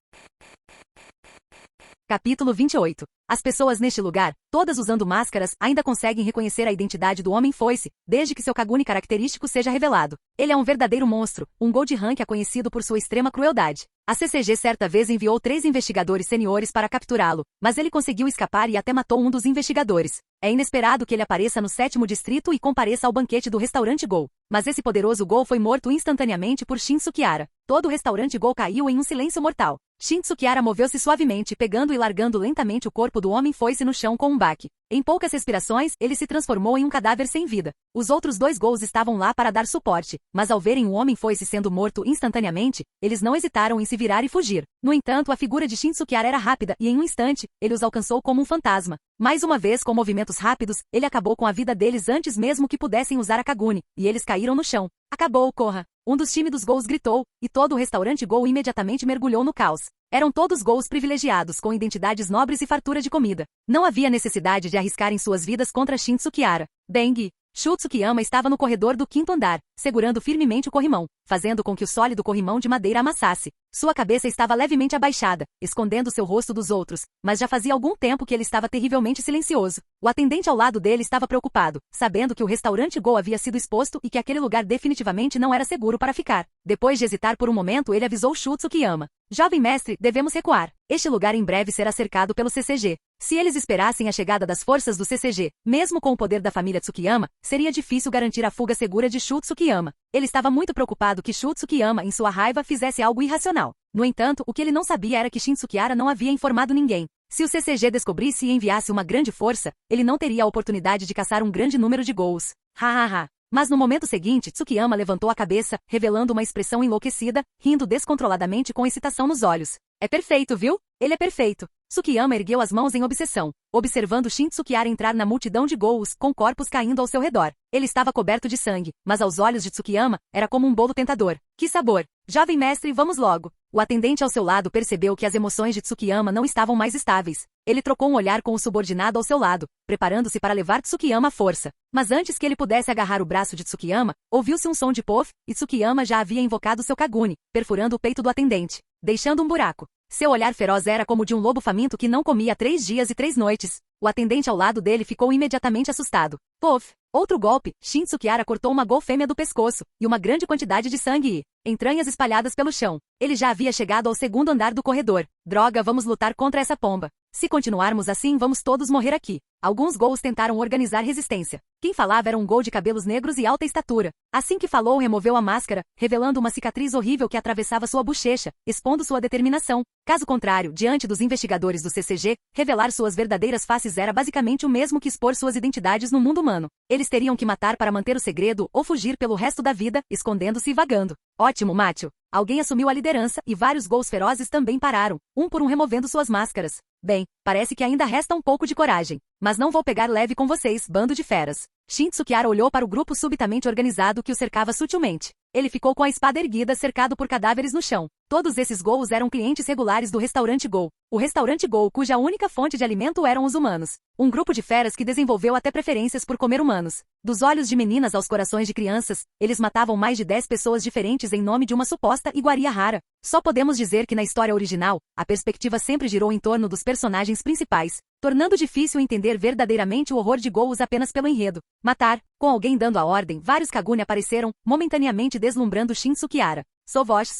Capítulo 28. As pessoas neste lugar, todas usando máscaras, ainda conseguem reconhecer a identidade do homem foice, desde que seu Kaguni característico seja revelado. Ele é um verdadeiro monstro, um Gol de rank é conhecido por sua extrema crueldade. A CCG certa vez enviou 3 investigadores seniores para capturá-lo, mas ele conseguiu escapar e até matou um dos investigadores. É inesperado que ele apareça no 7º distrito e compareça ao banquete do restaurante Gol. Mas esse poderoso Gol foi morto instantaneamente por Shin Tsukihara. Todo o restaurante Gol caiu em um silêncio mortal. Shin Tsukihara moveu-se suavemente, pegando e largando lentamente o corpo do homem foice no chão com um baque. Em poucas respirações, ele se transformou em um cadáver sem vida. Os outros 2 Gols estavam lá para dar suporte, mas ao verem o homem foice sendo morto instantaneamente, eles não hesitaram em se virar e fugir. No entanto, a figura de Shin Tsukihara era rápida e em um instante, ele os alcançou como um fantasma. Mais uma vez, com movimentos rápidos, ele acabou com a vida deles antes mesmo que pudessem usar a Kaguni, e eles caíram no chão. Acabou, corra! Um dos tímidos Gols gritou, e todo o restaurante Gol imediatamente mergulhou no caos. Eram todos Gols privilegiados, com identidades nobres e fartura de comida. Não havia necessidade de arriscarem suas vidas contra Shin Tsukihara. Dengue. Shu Tsukiyama estava no corredor do 5º andar, segurando firmemente o corrimão, fazendo com que o sólido corrimão de madeira amassasse. Sua cabeça estava levemente abaixada, escondendo seu rosto dos outros, mas já fazia algum tempo que ele estava terrivelmente silencioso. O atendente ao lado dele estava preocupado, sabendo que o restaurante Go havia sido exposto e que aquele lugar definitivamente não era seguro para ficar. Depois de hesitar por um momento, ele avisou Shu Tsukiyama. Jovem mestre, devemos recuar. Este lugar em breve será cercado pelo CCG. Se eles esperassem a chegada das forças do CCG, mesmo com o poder da família Tsukiyama, seria difícil garantir a fuga segura de Shu Tsukiyama. Ele estava muito preocupado que Shu Tsukiyama, em sua raiva, fizesse algo irracional. No entanto, o que ele não sabia era que Shin Tsukihara não havia informado ninguém. Se o CCG descobrisse e enviasse uma grande força, ele não teria a oportunidade de caçar um grande número de Gols. Ha. Mas no momento seguinte, Tsukiyama levantou a cabeça, revelando uma expressão enlouquecida, rindo descontroladamente com excitação nos olhos. É perfeito, viu? Ele é perfeito. Tsukiyama ergueu as mãos em obsessão, observando Shin Tsukihara entrar na multidão de Gols, com corpos caindo ao seu redor. Ele estava coberto de sangue, mas aos olhos de Tsukiyama, era como um bolo tentador. Que sabor! Jovem mestre, vamos logo. O atendente ao seu lado percebeu que as emoções de Tsukiyama não estavam mais estáveis. Ele trocou um olhar com o subordinado ao seu lado, preparando-se para levar Tsukiyama à força. Mas antes que ele pudesse agarrar o braço de Tsukiyama, ouviu-se um som de pof, e Tsukiyama já havia invocado seu Kaguni, perfurando o peito do atendente, deixando um buraco. Seu olhar feroz era como de um lobo faminto que não comia 3 dias e 3 noites. O atendente ao lado dele ficou imediatamente assustado. Pof! Outro golpe, Shin Tsukihara cortou uma Gol fêmea do pescoço, e uma grande quantidade de sangue e entranhas espalhadas pelo chão. Ele já havia chegado ao 2º andar do corredor. Droga, vamos lutar contra essa pomba. Se continuarmos assim, vamos todos morrer aqui. Alguns Gols tentaram organizar resistência. Quem falava era um Gol de cabelos negros e alta estatura. Assim que falou, removeu a máscara, revelando uma cicatriz horrível que atravessava sua bochecha, expondo sua determinação. Caso contrário, diante dos investigadores do CCG, revelar suas verdadeiras faces era basicamente o mesmo que expor suas identidades no mundo humano. Eles teriam que matar para manter o segredo ou fugir pelo resto da vida, escondendo-se e vagando. Ótimo, Matthew. Alguém assumiu a liderança e vários Gols ferozes também pararam, um por um removendo suas máscaras. Bem, parece que ainda resta um pouco de coragem. Mas não vou pegar leve com vocês, bando de feras. Shin Tsukihara olhou para o grupo subitamente organizado que o cercava sutilmente. Ele ficou com a espada erguida, cercado por cadáveres no chão. Todos esses Gols eram clientes regulares do restaurante Gol. O restaurante Gol, cuja única fonte de alimento eram os humanos. Um grupo de feras que desenvolveu até preferências por comer humanos. Dos olhos de meninas aos corações de crianças, eles matavam mais de 10 pessoas diferentes em nome de uma suposta iguaria rara. Só podemos dizer que na história original, a perspectiva sempre girou em torno dos personagens principais, tornando difícil entender verdadeiramente o horror de Gols apenas pelo enredo. Matar. Com alguém dando a ordem, vários Kaguni apareceram, momentaneamente deslumbrando Shin Tsukihara. Sou vós.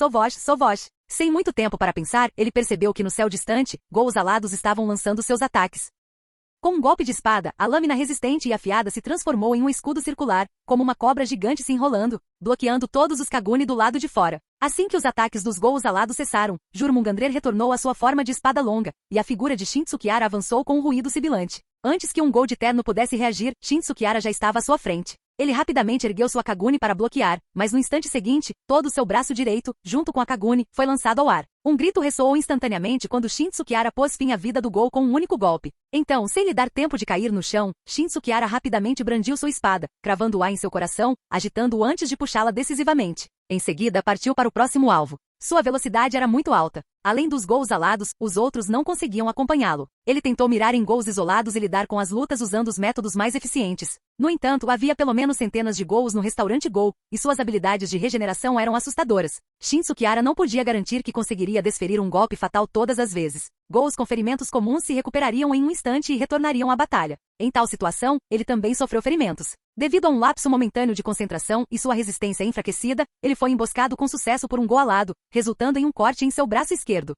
Sem muito tempo para pensar, ele percebeu que no céu distante, ghouls alados estavam lançando seus ataques. Com um golpe de espada, a lâmina resistente e afiada se transformou em um escudo circular, como uma cobra gigante se enrolando, bloqueando todos os Kaguni do lado de fora. Assim que os ataques dos ghouls alados cessaram, Jurmungandrer retornou à sua forma de espada longa, e a figura de Shin Tsukiara avançou com um ruído sibilante. Antes que um ghoul de terno pudesse reagir, Shin Tsukiara já estava à sua frente. Ele rapidamente ergueu sua Kaguni para bloquear, mas no instante seguinte, todo o seu braço direito, junto com a Kaguni, foi lançado ao ar. Um grito ressoou instantaneamente quando Shin Tsukiara pôs fim à vida do ghoul com um único golpe. Então, sem lhe dar tempo de cair no chão, Shin Tsukiara rapidamente brandiu sua espada, cravando-a em seu coração, agitando-o antes de puxá-la decisivamente. Em seguida, partiu para o próximo alvo. Sua velocidade era muito alta. Além dos ghouls alados, os outros não conseguiam acompanhá-lo. Ele tentou mirar em ghouls isolados e lidar com as lutas usando os métodos mais eficientes. No entanto, havia pelo menos centenas de ghouls no restaurante Ghoul, e suas habilidades de regeneração eram assustadoras. Shin Tsukiara não podia garantir que conseguiria desferir um golpe fatal todas as vezes. Ghouls com ferimentos comuns se recuperariam em um instante e retornariam à batalha. Em tal situação, ele também sofreu ferimentos. Devido a um lapso momentâneo de concentração e sua resistência enfraquecida, ele foi emboscado com sucesso por um ghoul alado, resultando em um corte em seu braço esquerdo.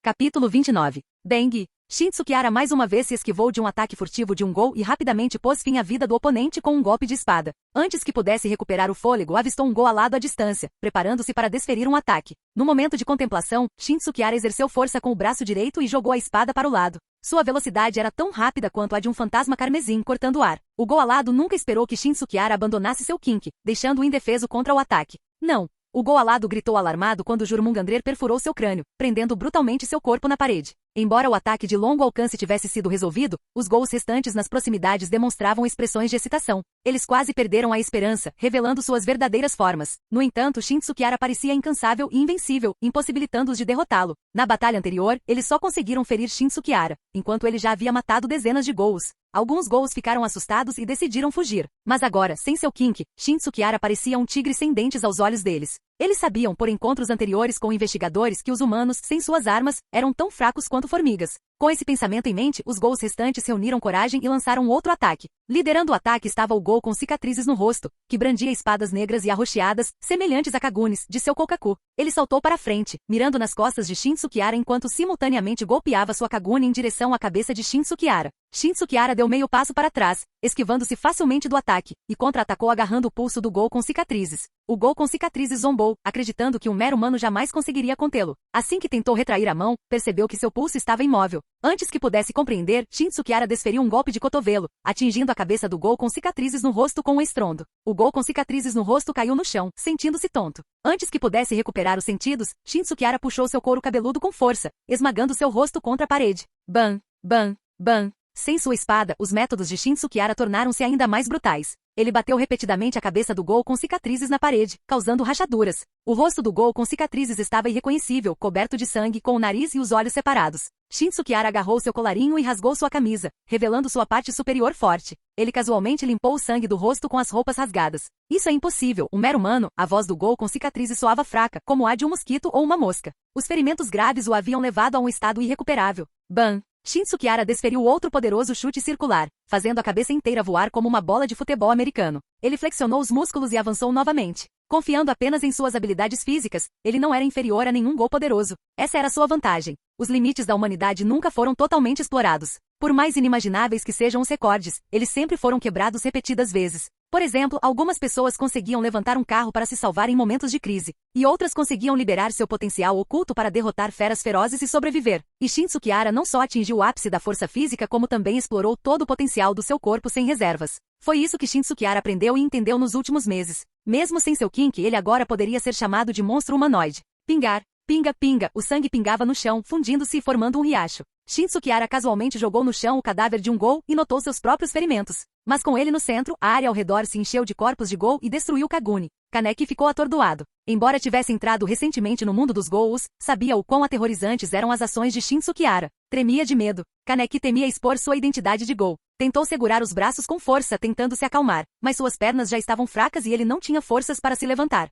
Capítulo 29. Dengue. Shin Tsukiara mais uma vez se esquivou de um ataque furtivo de um ghoul e rapidamente pôs fim à vida do oponente com um golpe de espada. Antes que pudesse recuperar o fôlego, avistou um ghoul alado à distância, preparando-se para desferir um ataque. No momento de contemplação, Shin Tsukiara exerceu força com o braço direito e jogou a espada para o lado. Sua velocidade era tão rápida quanto a de um fantasma carmesim cortando o ar. O ghoul alado nunca esperou que Shin Tsukiara abandonasse seu kink, deixando-o indefeso contra o ataque. Não! O ghoul alado gritou alarmado quando Jurmungandrer perfurou seu crânio, prendendo brutalmente seu corpo na parede. Embora o ataque de longo alcance tivesse sido resolvido, os ghouls restantes nas proximidades demonstravam expressões de excitação. Eles quase perderam a esperança, revelando suas verdadeiras formas. No entanto, Shin Tsukiara parecia incansável e invencível, impossibilitando-os de derrotá-lo. Na batalha anterior, eles só conseguiram ferir Shin Tsukiara, enquanto ele já havia matado dezenas de ghouls. Alguns ghouls ficaram assustados e decidiram fugir. Mas agora, sem seu kink, Shin Tsukiara parecia um tigre sem dentes aos olhos deles. Eles sabiam, por encontros anteriores com investigadores, que os humanos, sem suas armas, eram tão fracos quanto formigas. Com esse pensamento em mente, os ghouls restantes reuniram coragem e lançaram outro ataque. Liderando o ataque estava o ghoul com cicatrizes no rosto, que brandia espadas negras e arroxeadas, semelhantes a Kagunis, de seu Kokaku. Ele saltou para frente, mirando nas costas de Shin Tsukiara enquanto simultaneamente golpeava sua Kaguni em direção à cabeça de Shin Tsukiara. Shin Tsukiara deu meio passo para trás, esquivando-se facilmente do ataque, e contra-atacou agarrando o pulso do ghoul com cicatrizes. O ghoul com cicatrizes zombou, acreditando que um mero humano jamais conseguiria contê-lo. Assim que tentou retrair a mão, percebeu que seu pulso estava imóvel. Antes que pudesse compreender, Shin Tsukiara desferiu um golpe de cotovelo, atingindo a cabeça do ghoul com cicatrizes no rosto com um estrondo. O ghoul com cicatrizes no rosto caiu no chão, sentindo-se tonto. Antes que pudesse recuperar os sentidos, Shin Tsukiara puxou seu couro cabeludo com força, esmagando seu rosto contra a parede. Bam, bam, bam. Sem sua espada, os métodos de Shin Tsukiara tornaram-se ainda mais brutais. Ele bateu repetidamente a cabeça do ghoul com cicatrizes na parede, causando rachaduras. O rosto do ghoul com cicatrizes estava irreconhecível, coberto de sangue, com o nariz e os olhos separados. Shin Tsukiara agarrou seu colarinho e rasgou sua camisa, revelando sua parte superior forte. Ele casualmente limpou o sangue do rosto com as roupas rasgadas. Isso é impossível, um mero humano. A voz do ghoul com cicatrizes soava fraca, como a de um mosquito ou uma mosca. Os ferimentos graves o haviam levado a um estado irrecuperável. Bam! Shin Tsukiara desferiu outro poderoso chute circular, fazendo a cabeça inteira voar como uma bola de futebol americano. Ele flexionou os músculos e avançou novamente. Confiando apenas em suas habilidades físicas, ele não era inferior a nenhum ghoul poderoso. Essa era sua vantagem. Os limites da humanidade nunca foram totalmente explorados. Por mais inimagináveis que sejam os recordes, eles sempre foram quebrados repetidas vezes. Por exemplo, algumas pessoas conseguiam levantar um carro para se salvar em momentos de crise, e outras conseguiam liberar seu potencial oculto para derrotar feras ferozes e sobreviver. E Shin Tsukiara não só atingiu o ápice da força física como também explorou todo o potencial do seu corpo sem reservas. Foi isso que Shin Tsukiara aprendeu e entendeu nos últimos meses. Mesmo sem seu kink, ele agora poderia ser chamado de monstro humanoide. Pingar. Pinga, pinga, o sangue pingava no chão, fundindo-se e formando um riacho. Shin Tsukiara casualmente jogou no chão o cadáver de um ghoul e notou seus próprios ferimentos. Mas com ele no centro, a área ao redor se encheu de corpos de ghoul e destruiu Kaguni. Kaneki ficou atordoado. Embora tivesse entrado recentemente no mundo dos ghouls, sabia o quão aterrorizantes eram as ações de Shin Tsukiara. Tremia de medo. Kaneki temia expor sua identidade de ghoul. Tentou segurar os braços com força, tentando se acalmar, mas suas pernas já estavam fracas e ele não tinha forças para se levantar.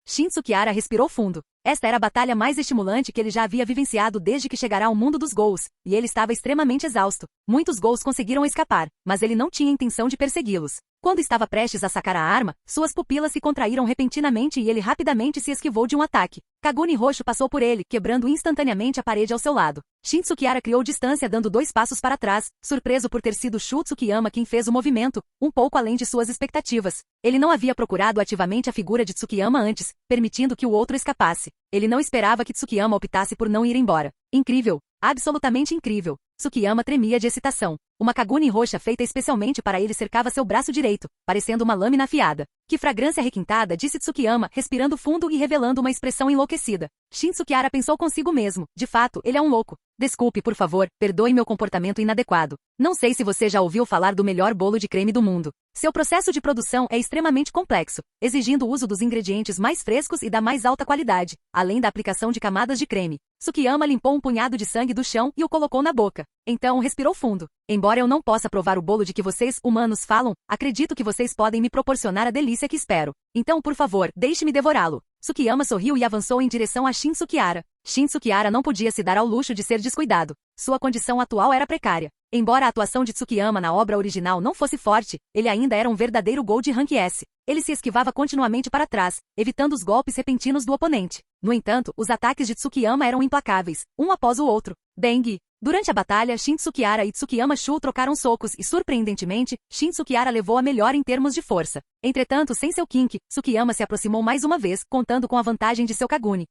Shin Tsukiara respirou fundo. Esta era a batalha mais estimulante que ele já havia vivenciado desde que chegara ao mundo dos ghouls, e ele estava extremamente exausto. Muitos ghouls conseguiram escapar, mas ele não tinha intenção de persegui-los. Quando estava prestes a sacar a arma, suas pupilas se contraíram repentinamente e ele rapidamente se esquivou de um ataque. Kaguni roxo passou por ele, quebrando instantaneamente a parede ao seu lado. Shin Tsukihara criou distância dando 2 passos para trás, surpreso por ter sido Shu Tsukiyama quem fez o movimento, um pouco além de suas expectativas. Ele não havia procurado ativamente a figura de Tsukiyama antes, permitindo que o outro escapasse. Ele não esperava que Tsukiyama optasse por não ir embora. Incrível. Absolutamente incrível. Tsukiyama tremia de excitação. Uma Kaguni roxa feita especialmente para ele cercava seu braço direito, parecendo uma lâmina afiada. Que fragrância requintada, disse Tsukiyama, respirando fundo e revelando uma expressão enlouquecida. Shin Tsukihara pensou consigo mesmo. De fato, ele é um louco. Desculpe, por favor, perdoe meu comportamento inadequado. Não sei se você já ouviu falar do melhor bolo de creme do mundo. Seu processo de produção é extremamente complexo, exigindo o uso dos ingredientes mais frescos e da mais alta qualidade, além da aplicação de camadas de creme. Tsukiyama limpou um punhado de sangue do chão e o colocou na boca. Então respirou fundo. Embora eu não possa provar o bolo de que vocês, humanos, falam, acredito que vocês podem me proporcionar a delícia que espero. Então, por favor, deixe-me devorá-lo. Tsukiyama sorriu e avançou em direção a Shin Tsukihara. Shin Tsukihara não podia se dar ao luxo de ser descuidado. Sua condição atual era precária. Embora a atuação de Tsukiyama na obra original não fosse forte, ele ainda era um verdadeiro Gold Rank S. Ele se esquivava continuamente para trás, evitando os golpes repentinos do oponente. No entanto, os ataques de Tsukiyama eram implacáveis, um após o outro. Bang! Durante a batalha, Shin Tsukihara e Tsukiyama Shu trocaram socos e, surpreendentemente, Shin Tsukihara levou a melhor em termos de força. Entretanto, sem seu kink, Tsukiyama se aproximou mais uma vez, contando com a vantagem de seu Kaguni.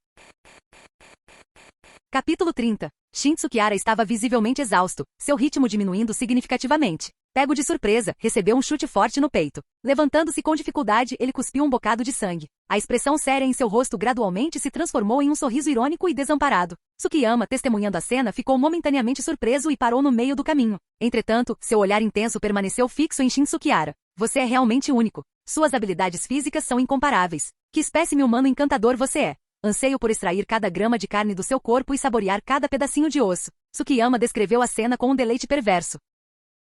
Capítulo 30. Shin Tsukihara estava visivelmente exausto, seu ritmo diminuindo significativamente. Pego de surpresa, recebeu um chute forte no peito. Levantando-se com dificuldade, ele cuspiu um bocado de sangue. A expressão séria em seu rosto gradualmente se transformou em um sorriso irônico e desamparado. Tsukiyama, testemunhando a cena, ficou momentaneamente surpreso e parou no meio do caminho. Entretanto, seu olhar intenso permaneceu fixo em Shin Tsukihara. Você é realmente único. Suas habilidades físicas são incomparáveis. Que espécime humano encantador você é. Anseio por extrair cada grama de carne do seu corpo e saborear cada pedacinho de osso. Tsukiyama descreveu a cena com um deleite perverso.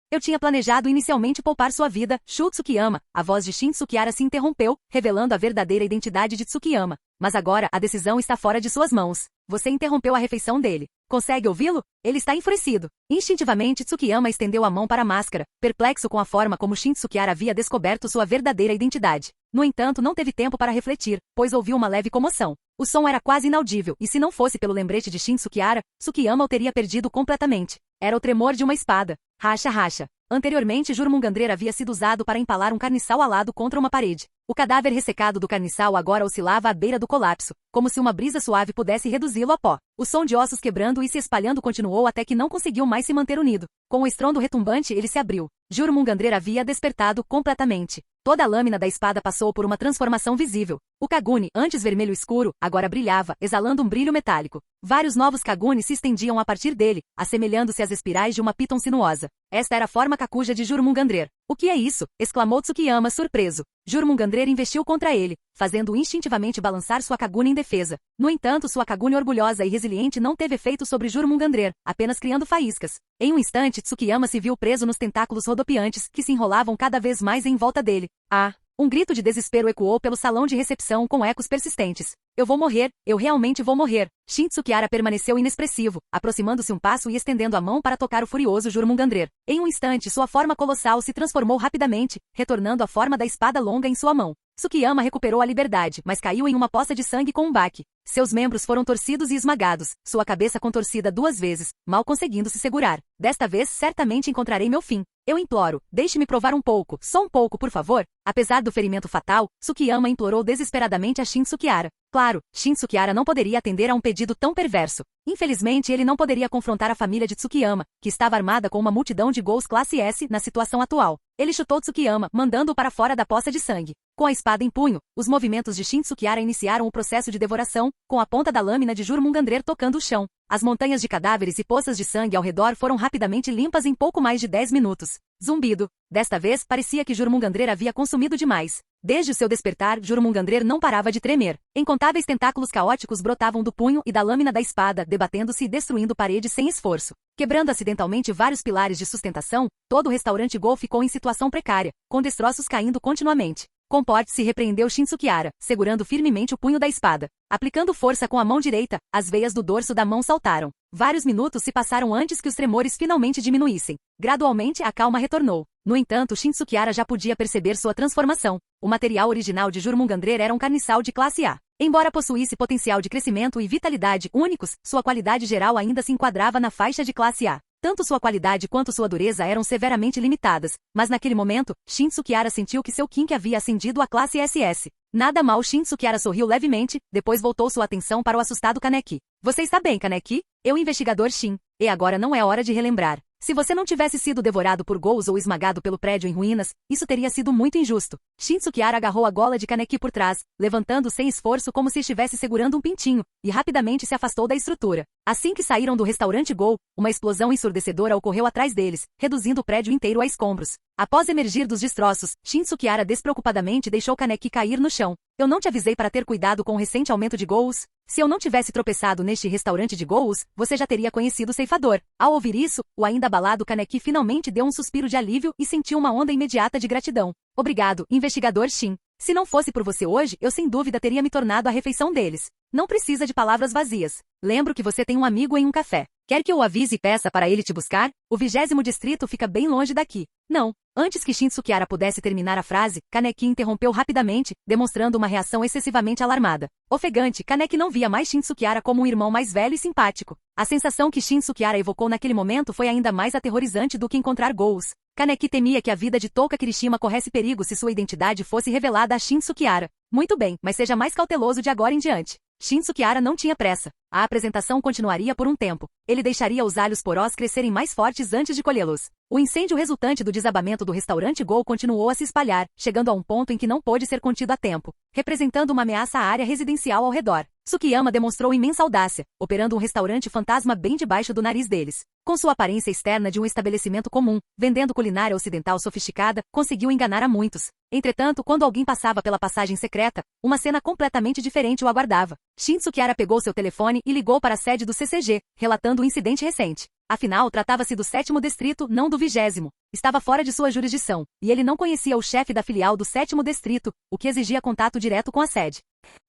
Eu tinha planejado inicialmente poupar sua vida, Shu Tsukiyama. A voz de Shin Tsukihara se interrompeu, revelando a verdadeira identidade de Tsukiyama. Mas agora, a decisão está fora de suas mãos. Você interrompeu a refeição dele. Consegue ouvi-lo? Ele está enfurecido. Instintivamente, Tsukiyama estendeu a mão para a máscara, perplexo com a forma como Shin Tsukihara havia descoberto sua verdadeira identidade. No entanto, não teve tempo para refletir, pois ouviu uma leve comoção. O som era quase inaudível, e se não fosse pelo lembrete de Shin Tsukihara, Tsukiyama o teria perdido completamente. Era o tremor de uma espada. Racha, racha. Anteriormente, Jurmungandrer havia sido usado para empalar um carniçal alado contra uma parede. O cadáver ressecado do carniçal agora oscilava à beira do colapso, como se uma brisa suave pudesse reduzi-lo a pó. O som de ossos quebrando e se espalhando continuou até que não conseguiu mais se manter unido. Com o estrondo retumbante, ele se abriu. Jurmungandrer havia despertado completamente. Toda a lâmina da espada passou por uma transformação visível. O Kaguni, antes vermelho escuro, agora brilhava, exalando um brilho metálico. Vários novos Kagunis se estendiam a partir dele, assemelhando-se às espirais de uma piton sinuosa. Esta era a forma Kakuja de Jurmungandrer. O que é isso? Exclamou Tsukiyama surpreso. Jurmungandrer investiu contra ele, fazendo-o instintivamente balançar sua Kaguni em defesa. No entanto, sua Kaguni orgulhosa e resiliente não teve efeito sobre Jurmungandrer, apenas criando faíscas. Em um instante, Tsukiyama se viu preso nos tentáculos rodopiantes, que se enrolavam cada vez mais em volta dele. Ah! Um grito de desespero ecoou pelo salão de recepção com ecos persistentes. Eu vou morrer, eu realmente vou morrer. Shin Tsukihara permaneceu inexpressivo, aproximando-se um passo e estendendo a mão para tocar o furioso Jurmungandrer. Em um instante, sua forma colossal se transformou rapidamente, retornando à forma da espada longa em sua mão. Tsukiyama recuperou a liberdade, mas caiu em uma poça de sangue com um baque. Seus membros foram torcidos e esmagados, sua cabeça contorcida 2 vezes, mal conseguindo se segurar. Desta vez, certamente encontrarei meu fim. Eu imploro, deixe-me provar um pouco, só um pouco, por favor. Apesar do ferimento fatal, Tsukiyama implorou desesperadamente a Shin Tsukihara. Claro, Shin Tsukihara não poderia atender a um pedido tão perverso. Infelizmente, ele não poderia confrontar a família de Tsukiyama, que estava armada com uma multidão de Ghouls classe S na situação atual. Ele chutou Tsukiyama, mandando-o para fora da poça de sangue. Com a espada em punho, os movimentos de Shin Tsukihara iniciaram o processo de devoração, com a ponta da lâmina de Jurmungandrer tocando o chão. As montanhas de cadáveres e poças de sangue ao redor foram rapidamente limpas em pouco mais de 10 minutos. Zumbido. Desta vez, parecia que Jurmungandrer havia consumido demais. Desde o seu despertar, Jurmungandrer não parava de tremer. Incontáveis tentáculos caóticos brotavam do punho e da lâmina da espada, debatendo-se e destruindo paredes sem esforço. Quebrando acidentalmente vários pilares de sustentação, todo o restaurante Gol ficou em situação precária, com destroços caindo continuamente. Comporte-se, repreendeu Shinsukiara, segurando firmemente o punho da espada. Aplicando força com a mão direita, as veias do dorso da mão saltaram. Vários minutos se passaram antes que os tremores finalmente diminuíssem. Gradualmente, a calma retornou. No entanto, Shinsukiara já podia perceber sua transformação. O material original de Jormungandr era um carniçal de classe A. Embora possuísse potencial de crescimento e vitalidade únicos, sua qualidade geral ainda se enquadrava na faixa de classe A. Tanto sua qualidade quanto sua dureza eram severamente limitadas, mas naquele momento, Shinsukiara sentiu que seu Kinki havia ascendido à classe SS. Nada mal, Shinsukiara sorriu levemente, depois voltou sua atenção para o assustado Kaneki. Você está bem, Kaneki? Eu, investigador Shin. E agora não é hora de relembrar. Se você não tivesse sido devorado por ghouls ou esmagado pelo prédio em ruínas, isso teria sido muito injusto. Shinsukiara agarrou a gola de Kaneki por trás, levantando sem esforço como se estivesse segurando um pintinho, e rapidamente se afastou da estrutura. Assim que saíram do restaurante Ghoul, uma explosão ensurdecedora ocorreu atrás deles, reduzindo o prédio inteiro a escombros. Após emergir dos destroços, Shinsukiara despreocupadamente deixou Kaneki cair no chão. Eu não te avisei para ter cuidado com o recente aumento de ghouls? Se eu não tivesse tropeçado neste restaurante de ghouls, você já teria conhecido o ceifador. Ao ouvir isso, o ainda abalado Kaneki finalmente deu um suspiro de alívio e sentiu uma onda imediata de gratidão. Obrigado, investigador Shin. Se não fosse por você hoje, eu sem dúvida teria me tornado a refeição deles. Não precisa de palavras vazias. Lembro que você tem um amigo em um café. Quer que eu o avise e peça para ele te buscar? O 20º distrito fica bem longe daqui. Não. Antes que Shinsukiara pudesse terminar a frase, Kaneki interrompeu rapidamente, demonstrando uma reação excessivamente alarmada. Ofegante, Kaneki não via mais Shinsukiara como um irmão mais velho e simpático. A sensação que Shinsukiara evocou naquele momento foi ainda mais aterrorizante do que encontrar ghouls. Kaneki temia que a vida de Touka Kirishima corresse perigo se sua identidade fosse revelada a Shinsukiara. Muito bem, mas seja mais cauteloso de agora em diante. Shinsukiara não tinha pressa. A apresentação continuaria por um tempo. Ele deixaria os alhos porós crescerem mais fortes antes de colhê-los. O incêndio resultante do desabamento do restaurante Ghoul continuou a se espalhar, chegando a um ponto em que não pôde ser contido a tempo, representando uma ameaça à área residencial ao redor. Tsukiyama demonstrou imensa audácia, operando um restaurante fantasma bem debaixo do nariz deles. Com sua aparência externa de um estabelecimento comum, vendendo culinária ocidental sofisticada, conseguiu enganar a muitos. Entretanto, quando alguém passava pela passagem secreta, uma cena completamente diferente o aguardava. Shinsukiara pegou seu telefone e ligou para a sede do CCG, relatando o incidente recente. Afinal, tratava-se do 7º distrito, não do 20º. Estava fora de sua jurisdição, e ele não conhecia o chefe da filial do 7º distrito, o que exigia contato direto com a sede.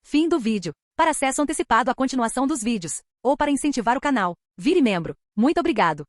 Fim do vídeo. Para acesso antecipado à continuação dos vídeos, ou para incentivar o canal, vire membro. Muito obrigado.